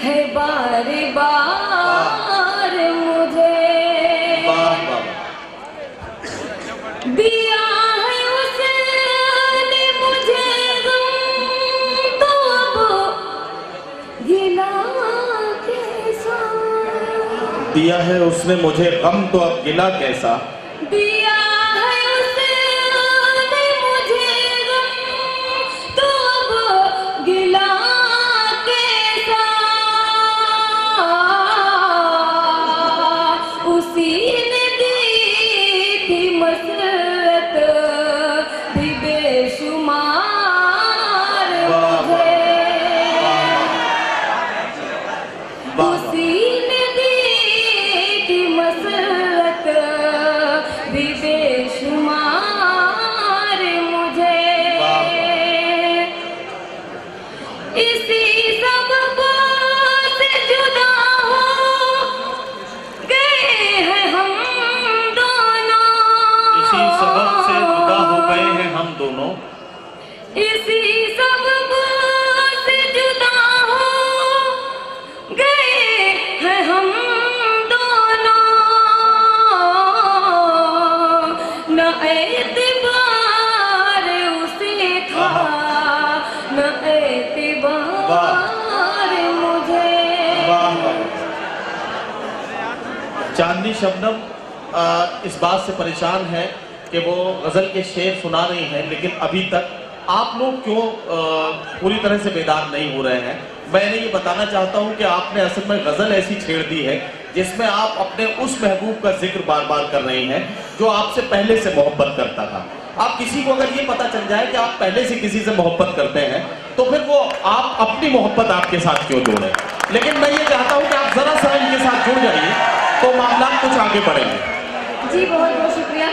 है बार बार मुझे। वाह वाह। दिया है उसने मुझे गम, तो अब गिला कैसा, दिया है उसने मुझे गम तो अब गिला कैसा, दिया है उसने मुझे गम, तो अब गिला कैसा, उसी ने दी थी मसरत भी बेशुमार मुझे, उसी ने दी थी मसरत भी बेशुमार मुझे। इसी सबब से जुदा हो गए हैं हम दोनों, इसी सबब से जुदा हो गए हैं हम दोनों, इसी सबब से जुदा हो गए हैं हम दोनों, न एतबार उसे था न एतबार मुझे। वाह वाह। चांदनी शबनम इस बात से परेशान है कि वो गजल के शेर सुना रही हैं, लेकिन अभी तक आप लोग क्यों पूरी तरह से बेदार नहीं हो रहे हैं। मैंने ये बताना चाहता हूँ कि आपने असल में गजल ऐसी छेड़ दी है जिसमें आप अपने उस महबूब का जिक्र बार बार कर रही हैं जो आपसे पहले से मोहब्बत करता था। आप किसी को अगर ये पता चल जाए कि आप पहले से किसी से मोहब्बत करते हैं तो फिर वो आप अपनी मोहब्बत आपके साथ क्यों जोड़े। लेकिन मैं ये चाहता हूँ कि आप जरा सा इनके साथ जुड़ जाइए तो मामला कुछ आगे बढ़ेंगे। जी बहुत बहुत शुक्रिया।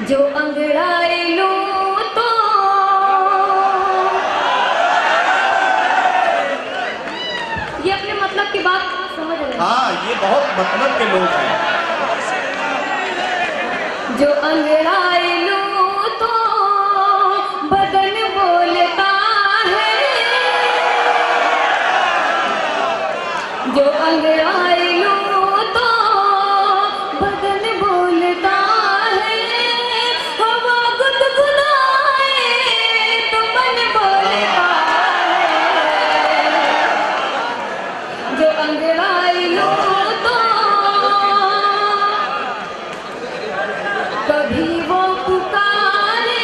जो अंगड़ाई लूं तो ये अपने मतलब की बात समझ रहे हैं। हाँ, ये बहुत मतलब के लोग हैं। जो अंगड़ाई लूं तो बदन बोलता है, जो अंगड़ाई लूं तो बदन बोलता है, हवा गुदगुदाए तो मन बोलता है, जो अंगड़ाई लूं तो कभी वो पुकारे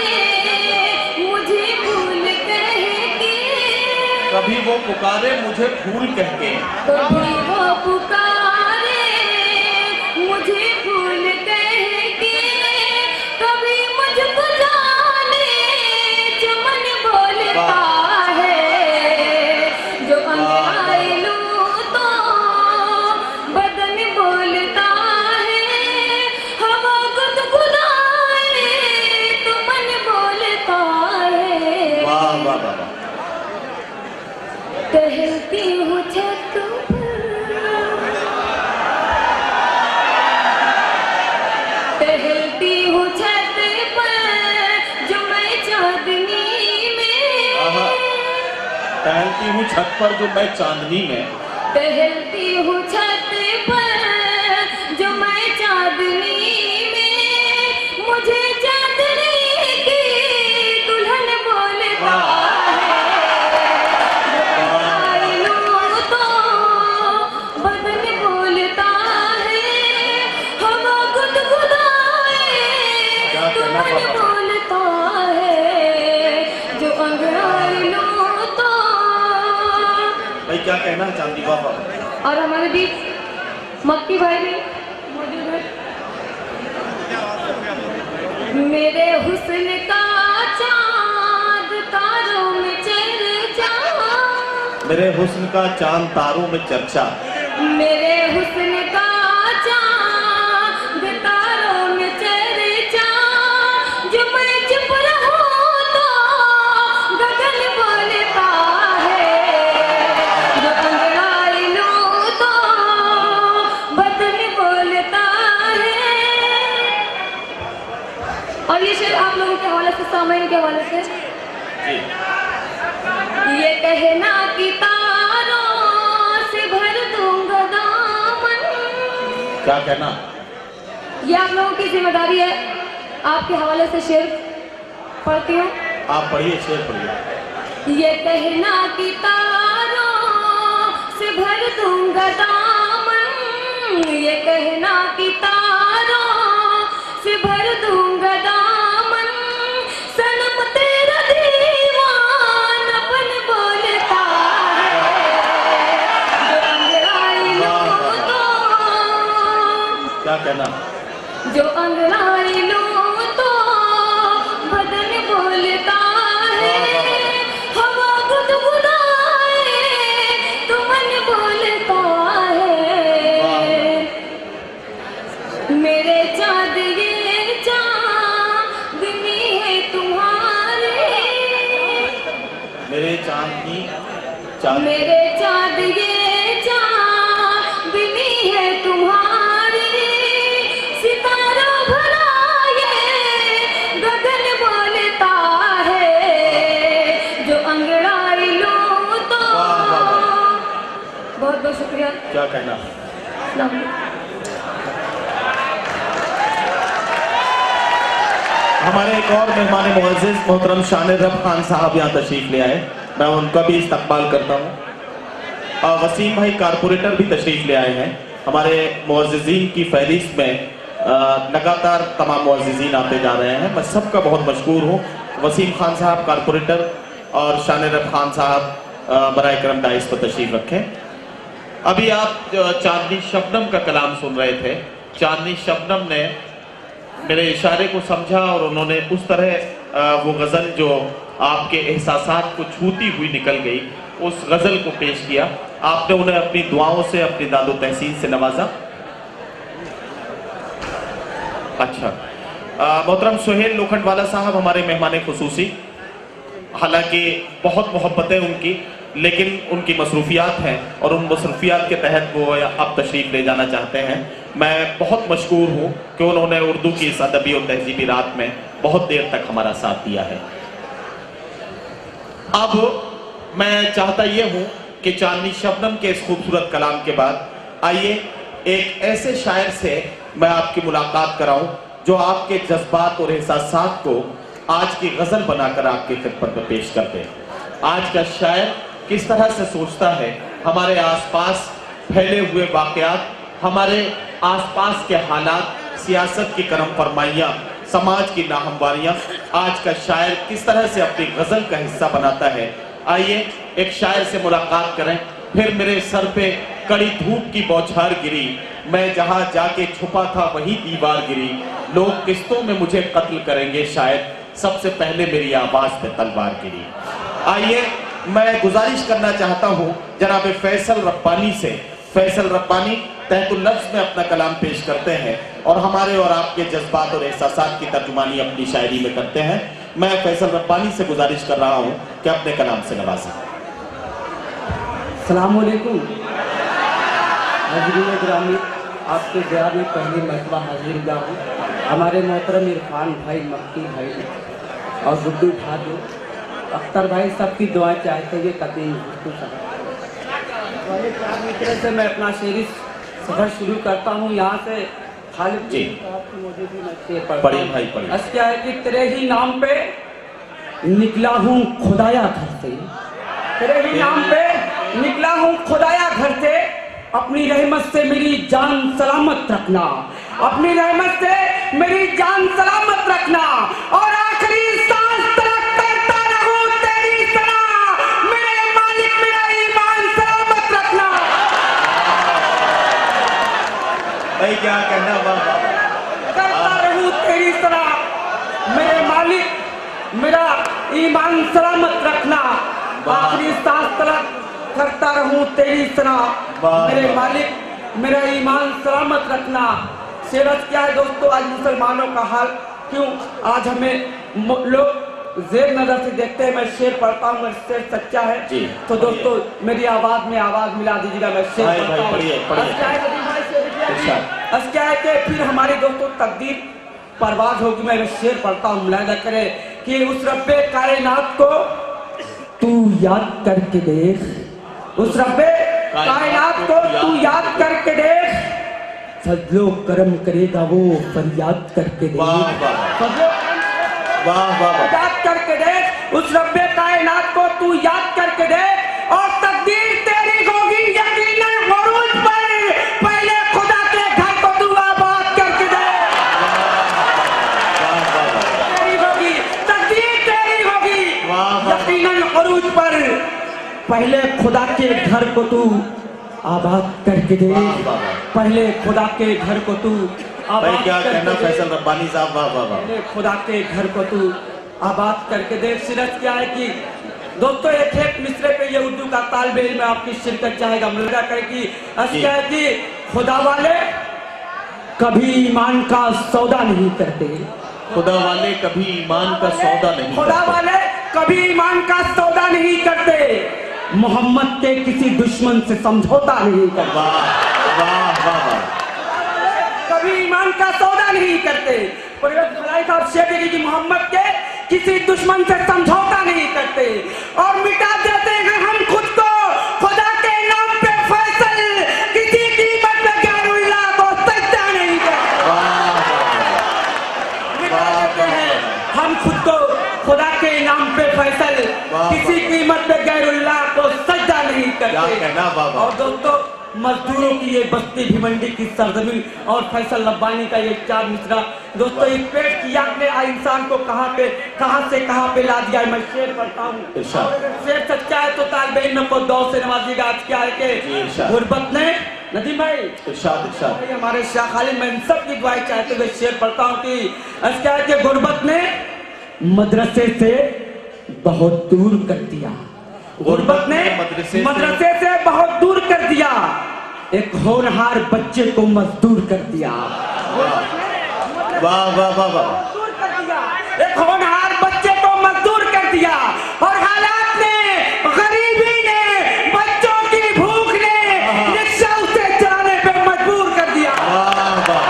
मुझे भूल कह के, कभी वो पुकारे मुझे फूल कह के, कभी वो पुकारे मुझे भूल कह के, कभी मुझको जाने चमन बोलता है, जो अंगड़ाई लूं तो बदन बोलता है, हवा गुदगुदाए तो मन बोलता है। वाह वाह वाह वाह। टहलती हूँ छत पर, टहलती हूँ छत पर जो मैं चांदनी में, टहलती हूँ छत पर जो मैं चांदनी में, टहलती हूँ छत पर जो मैं चांदनी में, मुझे चांदनी की दुल्हन बोलता है, आई लूं तो बदन बोलता है, हवा गुदगुदाए तो मन बोलता है, जो अंगड़ाई लूं तो। भाई क्या कहना है चांदी बाबा। और हमारे बीच मक्की भाई भी मौजूद है। मेरे हुस्न का चांद तारों में चर्चा, मेरे हुस्न का चांद तारों में चर्चा, मेरे हुस्न का चांद तारों में चर्चा, जो मैं चुप रहूं तो गगन बोलता है, जो अंगड़ाई लूं तो बदन बोलता है। और ये शेर आप लोगों के हवाले से, सामाइन के हवाले से, जी ये कहना कि तारों से भर दूंगा दामन, क्या कहना? ये आप लोगों की जिम्मेदारी है। आपके हवाले से शेर पढ़ती हूँ। आप पढ़िए, शेर पढ़िए। ये कहना कि तारों से भर दूंगा दामन, ये कहना कि तारों से भर दूंगा दामन, सनम तेरा दीवानापन बोलता है, जो अंगड़ाई लूं तो, क्या कहना? जो अंगड़ाई लूं तो बदन बोलता है, हवा गुदगुदाए तो मन बोलता है, मेरे चाँद ये चाँदनी है तुम्हारी, मेरे चांदनी चांद, मेरे चाँद ये चाँदनी है तुम्हारी, सितारों भरा ये गगन बोलता है, जो अंगड़ाई लूं तो। वाह, वाह, वाह। बहुत बहुत शुक्रिया। क्या कहना? अस्सलाम वालेकुम। हमारे एक और मेहमान मुअज़्ज़िज़ मोहतरम शान रब खान साहब यहाँ तशरीफ ले आए, मैं उनका भी इस्तकबाल करता हूँ। वसीम भाई कारपोरेटर भी तशरीफ ले आए हैं। हमारे मुअज़्ज़िज़ीन की फहरिस्त में लगातार तमाम मुअज़्ज़िज़ीन आते जा रहे हैं, मैं सबका बहुत मशकूर हूँ। वसीम खान साहब कारपोरेटर और शान रब खान साहब बराए करम डाइस पर तशरीफ रखें। अभी आप चांदनी शबनम का कलाम सुन रहे थे। चांदनी शबनम ने मेरे इशारे को समझा और उन्होंने उस तरह वो गज़ल जो आपके एहसासात को छूती हुई निकल गई, उस गज़ल को पेश किया। आपने उन्हें अपनी दुआओं से, अपनी दादो तहसीन से नवाजा। अच्छा, मोहतरम सुहेल लोखंडवाला साहब हमारे मेहमान खुसूसी, हालांकि बहुत मोहब्बत है उनकी, लेकिन उनकी मसरूफियात हैं और उन मसरूफियात के तहत वो अब तशरीफ़ ले जाना चाहते हैं। मैं बहुत मशकूर हूँ कि उन्होंने उर्दू की इस अदबी और तहजीबी रात में बहुत देर तक हमारा साथ दिया है। अब मैं चाहता ये हूँ कि चांदनी शबनम के इस खूबसूरत कलाम के बाद आइए एक ऐसे शायर से मैं आपकी मुलाकात कराऊं जो आपके जज्बात और एहसासात को आज की गज़ल बनाकर आपके खिदमत में पेश करते हैं। आज का शायर किस तरह से सोचता है, हमारे आसपास फैले हुए वाक़यात, हमारे आसपास के हालात, सियासत की करम फरमाइयाँ, समाज की नाहमवारियाँ, आज का शायर किस तरह से अपनी गज़ल का हिस्सा बनाता है। आइए एक शायर से मुलाकात करें। फिर मेरे सर पे कड़ी धूप की बौछार गिरी, मैं जहाँ जाके छुपा था वही दीवार गिरी, लोग किस्तों में मुझे कत्ल करेंगे शायद, सबसे पहले मेरी आवाज़ पे तलवार गिरी। आइए मैं गुजारिश करना चाहता हूँ जनाब फैसल रब्बानी से। फैसल रब्बानी तहतुल लफ्ज़ में अपना कलाम पेश करते हैं और हमारे और आपके जज्बात और एहसासात की तर्जुमानी अपनी शायरी में करते हैं। मैं फैसल रब्बानी से गुजारिश कर रहा हूँ कि अपने कलाम से नवाजें। अस्सलाम वालेकुम। हाज़रीन ग्रामी, आपके ज़िया में पहली मरतबा हाजिर हुआ हूँ। हमारे मोहतरम इरफान भाई, मक्की भाई और गुड्डू ठाकुर, अख्तर भाई, सबकी दुआएं चाहते हुए कदीम तरह से मैं अपना शेरी सफ़र शुरू करता हूँ। यहाँ से खालिद जी मुझे भी मैं पढ़िए भाई पढ़िए। अर्ज़ क्या है कि तेरे ही नाम पे निकला हूँ खुदाया घर से, तेरे ही नाम पे निकला हूँ खुदाया घर से, अपनी रहमत से मेरी जान सलामत रखना, अपनी रहमत से मेरी जान सलामत रखना, और आखिरी सांस तक करता रहूं तेरी सलाह, मेरे मालिक मेरा ईमान सलामत रखना। भाई क्या कहना, वाह वाह। करता रहूं तेरी सलाह, ईमान सलामत रखना, आखिरी सांस तलक करता रहूं तेरी सना, मेरे मालिक मेरा ईमान सलामत रखना। शेरत क्या है दोस्तों, आज मुसलमानों का हाल क्यों, आज हमें लोग जेर नजर से देखते हैं। मैं शेर पढ़ता हूँ, शेर सच्चा है जी, तो दोस्तों मेरी आवाज में आवाज मिला दीजिएगा। मैं शेर पढ़ता हूँ, क्या है कि फिर हमारी दोस्तों तकदीर परवाज होगी। मैं शेर पढ़ता हूँ, मुलाहिजा करे कि उस रब्बे कायनात को तू याद करके देख, उस रब्बे कायनात को तू याद करके देख, फजलो करम करेगा वो फरियाद करके देख, फजलो याद करके देख, उस रब्बे कायनात को तू याद करके देख, और तकदीर तेरी होगी यकीनन अरूज पर, पहले खुदा के घर को तू आबाद करके दे। तेरी होगी तकदीर, तेरी होगी यकीनन अरूज पर, पहले खुदा के घर को तू आबाद करके दे, पहले खुदा के घर को तू भाई क्या कहना फैसल रब्बानी साहब, वाह वाह वाह। खुदा के घर को तू आबाद करके देख। सिरत क्या है कि दोस्तों एक मिसरे पे ये उर्दू का तालिब इल्म आपकी शिरकत चाहेगा, मुलाजा करे कि क्या है कि खुदा वाले कभी ईमान का सौदा नहीं करते, खुदा वाले कभी ईमान का सौदा नहीं, खुदा वाले कभी ईमान का सौदा नहीं करते, मोहम्मद के किसी दुश्मन से समझौता नहीं करते, वाह वाह वाह, कभी ईमान का सौदा नहीं करते। परवेज खलाई साहब शेर देगी कि मोहम्मद के किसी दुश्मन से समझौता नहीं करते, और मिटा देते हैं हम खुद को खुदा के नाम पे फैसल, किसी कीमत पे गैरुल्लाह को सजदा नहीं करते, मिटा देते हैं हम खुद को खुदा के नाम पे फैसल, किसी कीमत पे गैरुल्लाह को सजदा नहीं करते। और दोस्तों मजदूरों की ये बस्ती भिवंडी की सरजमीन, और फैसल रब्बानी का ये चार मिसरा, दोस्तों इस पेट की आग ने इंसान को कहां से कहां पे ला दिया है। मैं शेर पढ़ता हूँ, शेर सच्चा है तो तालिब इल्म को दौ से नवाजिएगा। आज क्या है कि गुर्बत ने नदीम भाई इरशाद हमारे शाह खालिद, मैं इन सब की दुआएं चाहते हुए शेर पढ़ता हूँ कि आज क्या है कि गुर्बत ने मदरसे से बहुत दूर कर दिया, गुर्बत ने मदरसे से बहुत दूर कर दिया, एक होनहार बच्चे को मजदूर कर दिया, वाह वाह वाह वाह, एक होनहार बच्चे को मजदूर कर दिया, और हालात ने, गरीबी ने, बच्चों की भूख ने रिक्शा उसे चलाने पे मजबूर कर दिया। वाह वाह,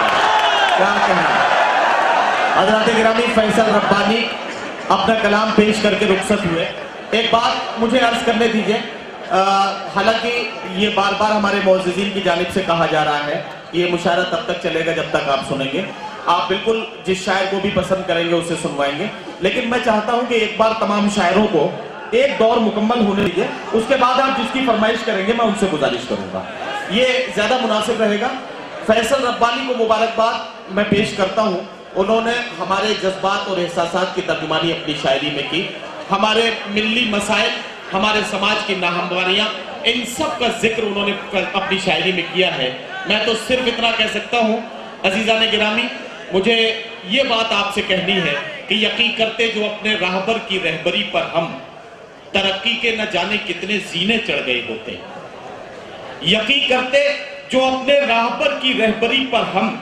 क्या कहना। हज़रात गिरामी फैसल रब्बानी अपना कलाम पेश करके रुखसत हुए। एक बात मुझे अर्ज करने दीजिए, हालांकि ये बार बार हमारे मुअज़्ज़िज़ीन की जानिब से कहा जा रहा है, ये मुशायरा तब तक चलेगा जब तक आप सुनेंगे, आप बिल्कुल जिस शायर को भी पसंद करेंगे उसे सुनवाएंगे, लेकिन मैं चाहता हूं कि एक बार तमाम शायरों को एक दौर मुकम्मल होने दीजिए, उसके बाद आप जिसकी फरमाइश करेंगे मैं उनसे गुजारिश करूंगा, ये ज्यादा मुनासिब रहेगा। फैसल रब्बानी को मुबारकबाद मैं पेश करता हूं, उन्होंने हमारे जज्बात और एहसासात की तर्जुमानी अपनी शायरी में की, हमारे मिल्ली मसाइल, हमारे समाज की नाहमवारियां, इन सब का जिक्र उन्होंने अपनी शायरी में किया है। मैं तो सिर्फ इतना कह सकता हूं अजीज़ान गिरामी, मुझे ये बात आपसे कहनी है कि यकीन करते जो अपने राहबर की रहबरी पर हम तरक्की के न जाने कितने जीने चढ़ गए होते, यकीन करते जो अपने राहबर की रहबरी पर हम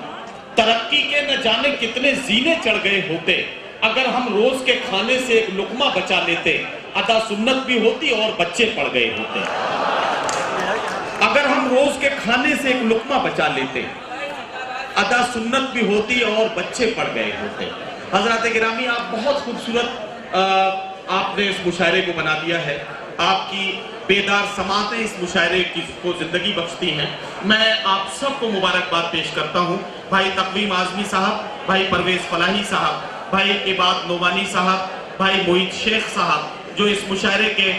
तरक्की के न जाने कितने जीने चढ़ गए होते, अगर हम रोज के खाने से एक लुकमा बचा लेते अदा सुन्नत भी होती और बच्चे पड़ गए होते, अगर हम रोज के खाने से एक लुकमा बचा लेते अदा सुन्नत भी होती और बच्चे पड़ गए होते। हजरत गिरामी आप बहुत खूबसूरत आपने इस मुशायरे को बना दिया है, आपकी बेदार समातें इस मुशायरे को जिंदगी बख्शती हैं। मैं आप सबको मुबारकबाद पेश करता हूँ, भाई तकवीम आजमी साहब, भाई परवेज फलाही साहब, भाई इबाद नोमानी साहब, भाई मोहित शेख साहब, जो इस मुशायरे के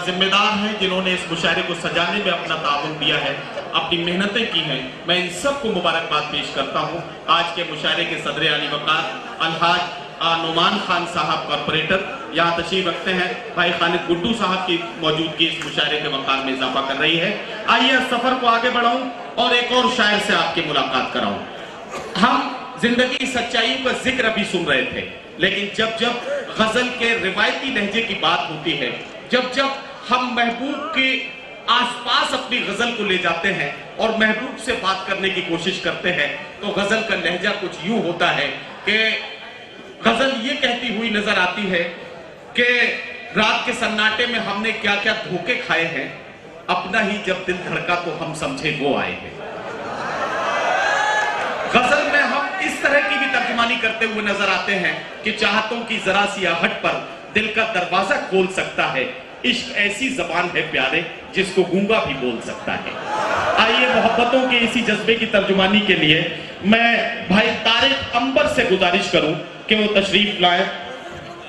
जिम्मेदार हैं, जिन्होंने इस मुशायरे को सजाने में अपना ताउन दिया है, अपनी मेहनतें की हैं, मैं इन सबको मुबारकबाद पेश करता हूँ। आज के मुशायरे के सदर आली वक़ार अलहाज नोमान खान साहब कॉरपोरेटर यहाँ तशरीफ रखते हैं, भाई खालिद गुड्डू साहब की मौजूदगी इस मुशायरे के वक़ार में इजाफा कर रही है। आइए सफ़र को आगे बढ़ाऊँ और एक और शायर से आपकी मुलाकात कराऊँ। हम जिंदगी सच्चाइयों का जिक्र अभी सुन रहे थे, लेकिन जब जब गजल के रिवायती लहजे की बात होती है, जब जब हम महबूब के आसपास अपनी गजल को ले जाते हैं और महबूब से बात करने की कोशिश करते हैं, तो गजल का लहजा कुछ यूं होता है कि गजल ये कहती हुई नजर आती है कि रात के सन्नाटे में हमने क्या क्या धोखे खाए हैं, अपना ही जब दिल धड़का तो हम समझे वो आए हैं। गजल में हम इस तरह की भी तर्जुमानी करते हुए नजर आते हैं कि चाहतों की जरा सी आहट पर दिल का दरवाजा खोल सकता है, इश्क ऐसी जबान है प्यारे जिसको गूंगा भी बोल सकता है। आइए मोहब्बतों के इसी जज्बे की तर्जुमानी के लिए मैं भाई तारिक अंबर से गुजारिश करूं कि वो तशरीफ लाएं।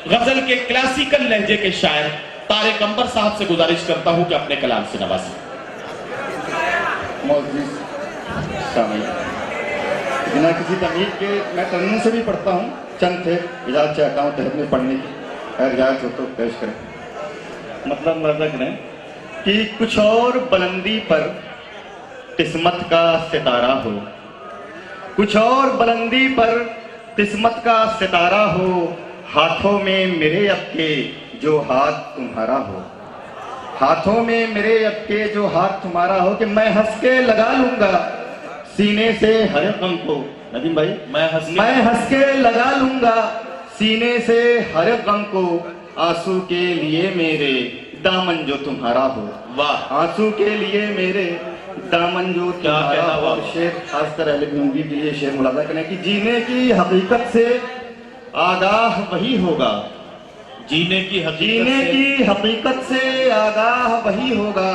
गजल के क्लासिकल लहजे के शायर तारिक अंबर साहब से गुजारिश करता हूं कि अपने कलाम से नवाजें। बिना किसी तमीज के मैं तन्नू से भी पढ़ता हूँ, चंद थे इजाज़त चाहता हूँ तहत में पढ़ने की, अगर इजाज़त हो तो पेश करें। मतलब मर्दा करें कि कुछ और बुलंदी पर किस्मत का सितारा हो, कुछ और बुलंदी पर किस्मत का सितारा हो, हाथों में मेरे अब के जो हाथ तुम्हारा हो, हाथों में मेरे अब के जो हाथ तुम्हारा हो, कि मैं हंस के लगा लूंगा सीने से हर गम को। नदीम भाई, मैं हंस के लगा लूंगा सीने से हर गम को, आंसू के लिए मेरे दामन जो तुम्हारा हो। वाह, आंसू के लिए मेरे दामन जो तुम्हारा हो। और शेर खासकर अहले हिंदी के लिए शेर मुलाजा करें कि जीने की हकीकत से आगाह वही होगा, जीने की हकीकत से आगाह वही होगा,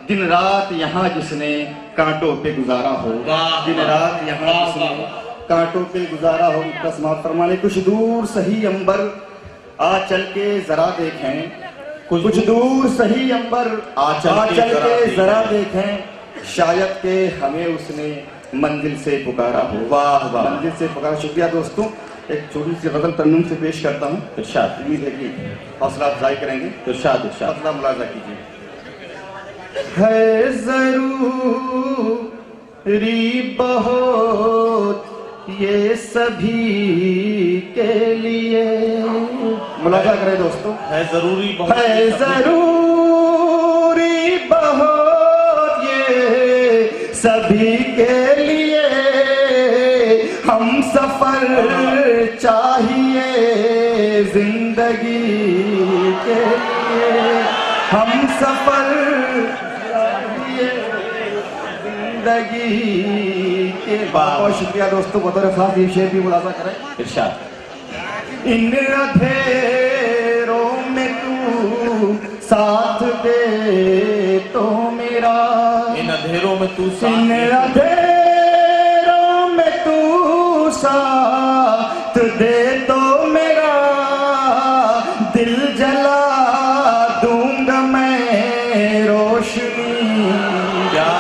दिन रात यहाँ जिसने कांटों पे गुजारा हो। दिन रात यहाँ जिसने कांटों पे गुजारा हो। तस्मात फरमाने कुछ दूर सही अंबर आ चल के जरा देखें, कुछ दूर सही अंबर आ चल के जरा देखें, शायद के हमें उसने मंजिल से पुकारा हो। वाह वाह, मंजिल से पुकारा। शुक्रिया दोस्तों, एक छोटी सी गजल तन्नुम से पेश करता हूँ। इरशाद, उम्मीद है कि हौसला अफजाई करेंगे। इरशाद इरशाद, अपना मुलाजा कीजिए। है जरूरी बहुत ये सभी के लिए, मुलाजा करें दोस्तों। है जरूरी बहुत ये सभी के लिए, हम सफर चाहिए जिंदगी के लिए, हम सफर जिंदगी के। बहुत शुक्रिया दोस्तों, बतौर खास ये शेर भी मुलाजा करें। इरशाद। इन अंधेरों में तू साथ दे तो मेरा, इन अंधेरों में तू इन अंधेरों में तू साथ दे तो मेरा, दिल जला दूंगा मैं रोशनी। क्या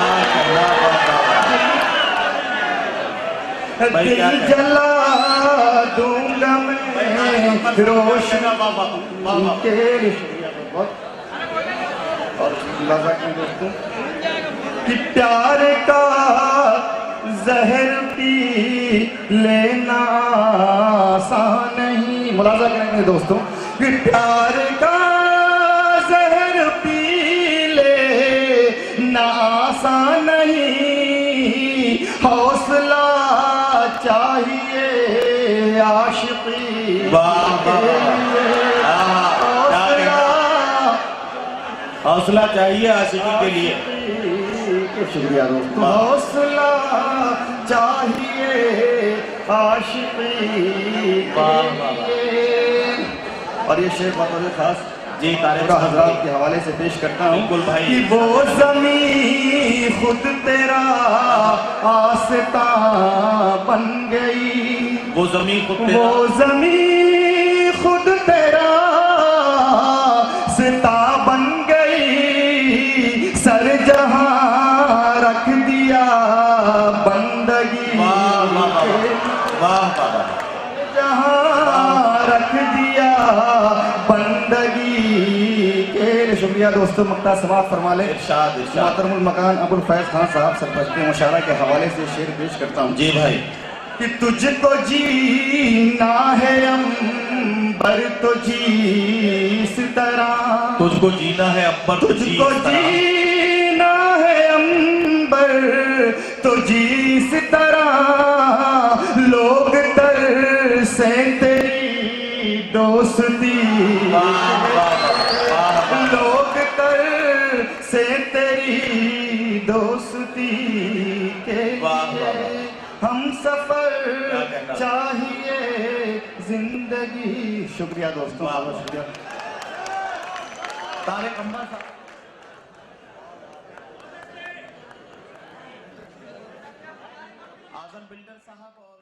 दिल जला दूंगा मैं रोशनी के। और दोस्तों कि प्यार का जहर पी लेना आसान नहीं, मुलाजा करेंगे दोस्तों, कि प्यार का जहर पी लेना आसान नहीं, हौसला चाहिए आशिकी। हौसला चाहिए आशिकी के लिए। शुक्रिया दोस्तों। हौसला चाहिए आशिकी के लिए। और ये शेर बहुत खास जी तारिक हजरात के हवाले से पेश करता हूँ। बिल्कुल भाई। कि वो ज़मीं खुद तेरा आस्ता बन गई, वो ज़मीं खुद तेरा, वो ज़मीं खुद तेरा आस्ता बन गई, सर जहां रख दिया बंदगी। वाह वाह, जहां रख दिया बंदगी के। शुक्रिया दोस्तों, मक्ता समाप्त फरमा ले। इरशाद इरशाद। मोहतरमुल मकान अबुल फैज खान साहब सरपंच मुशारा के हवाले से शेर पेश करता हूँ। जी भाई। कि तुझको जीना है अंबर तो जी इस तरह, तुझको जीना है अंबर तो जी तुझको इस तरह। जीना है अंबर तो जी इस तरह, लोग तरसे तेरी दोस्ती, लोग तरसे तेरी दोस्ती के लिए, हम सफर चाहिए जिंदगी। शुक्रिया दोस्तों, बहुत शुक्रिया। तारिक अम्मा साहब, आजम बिल्डर साहब और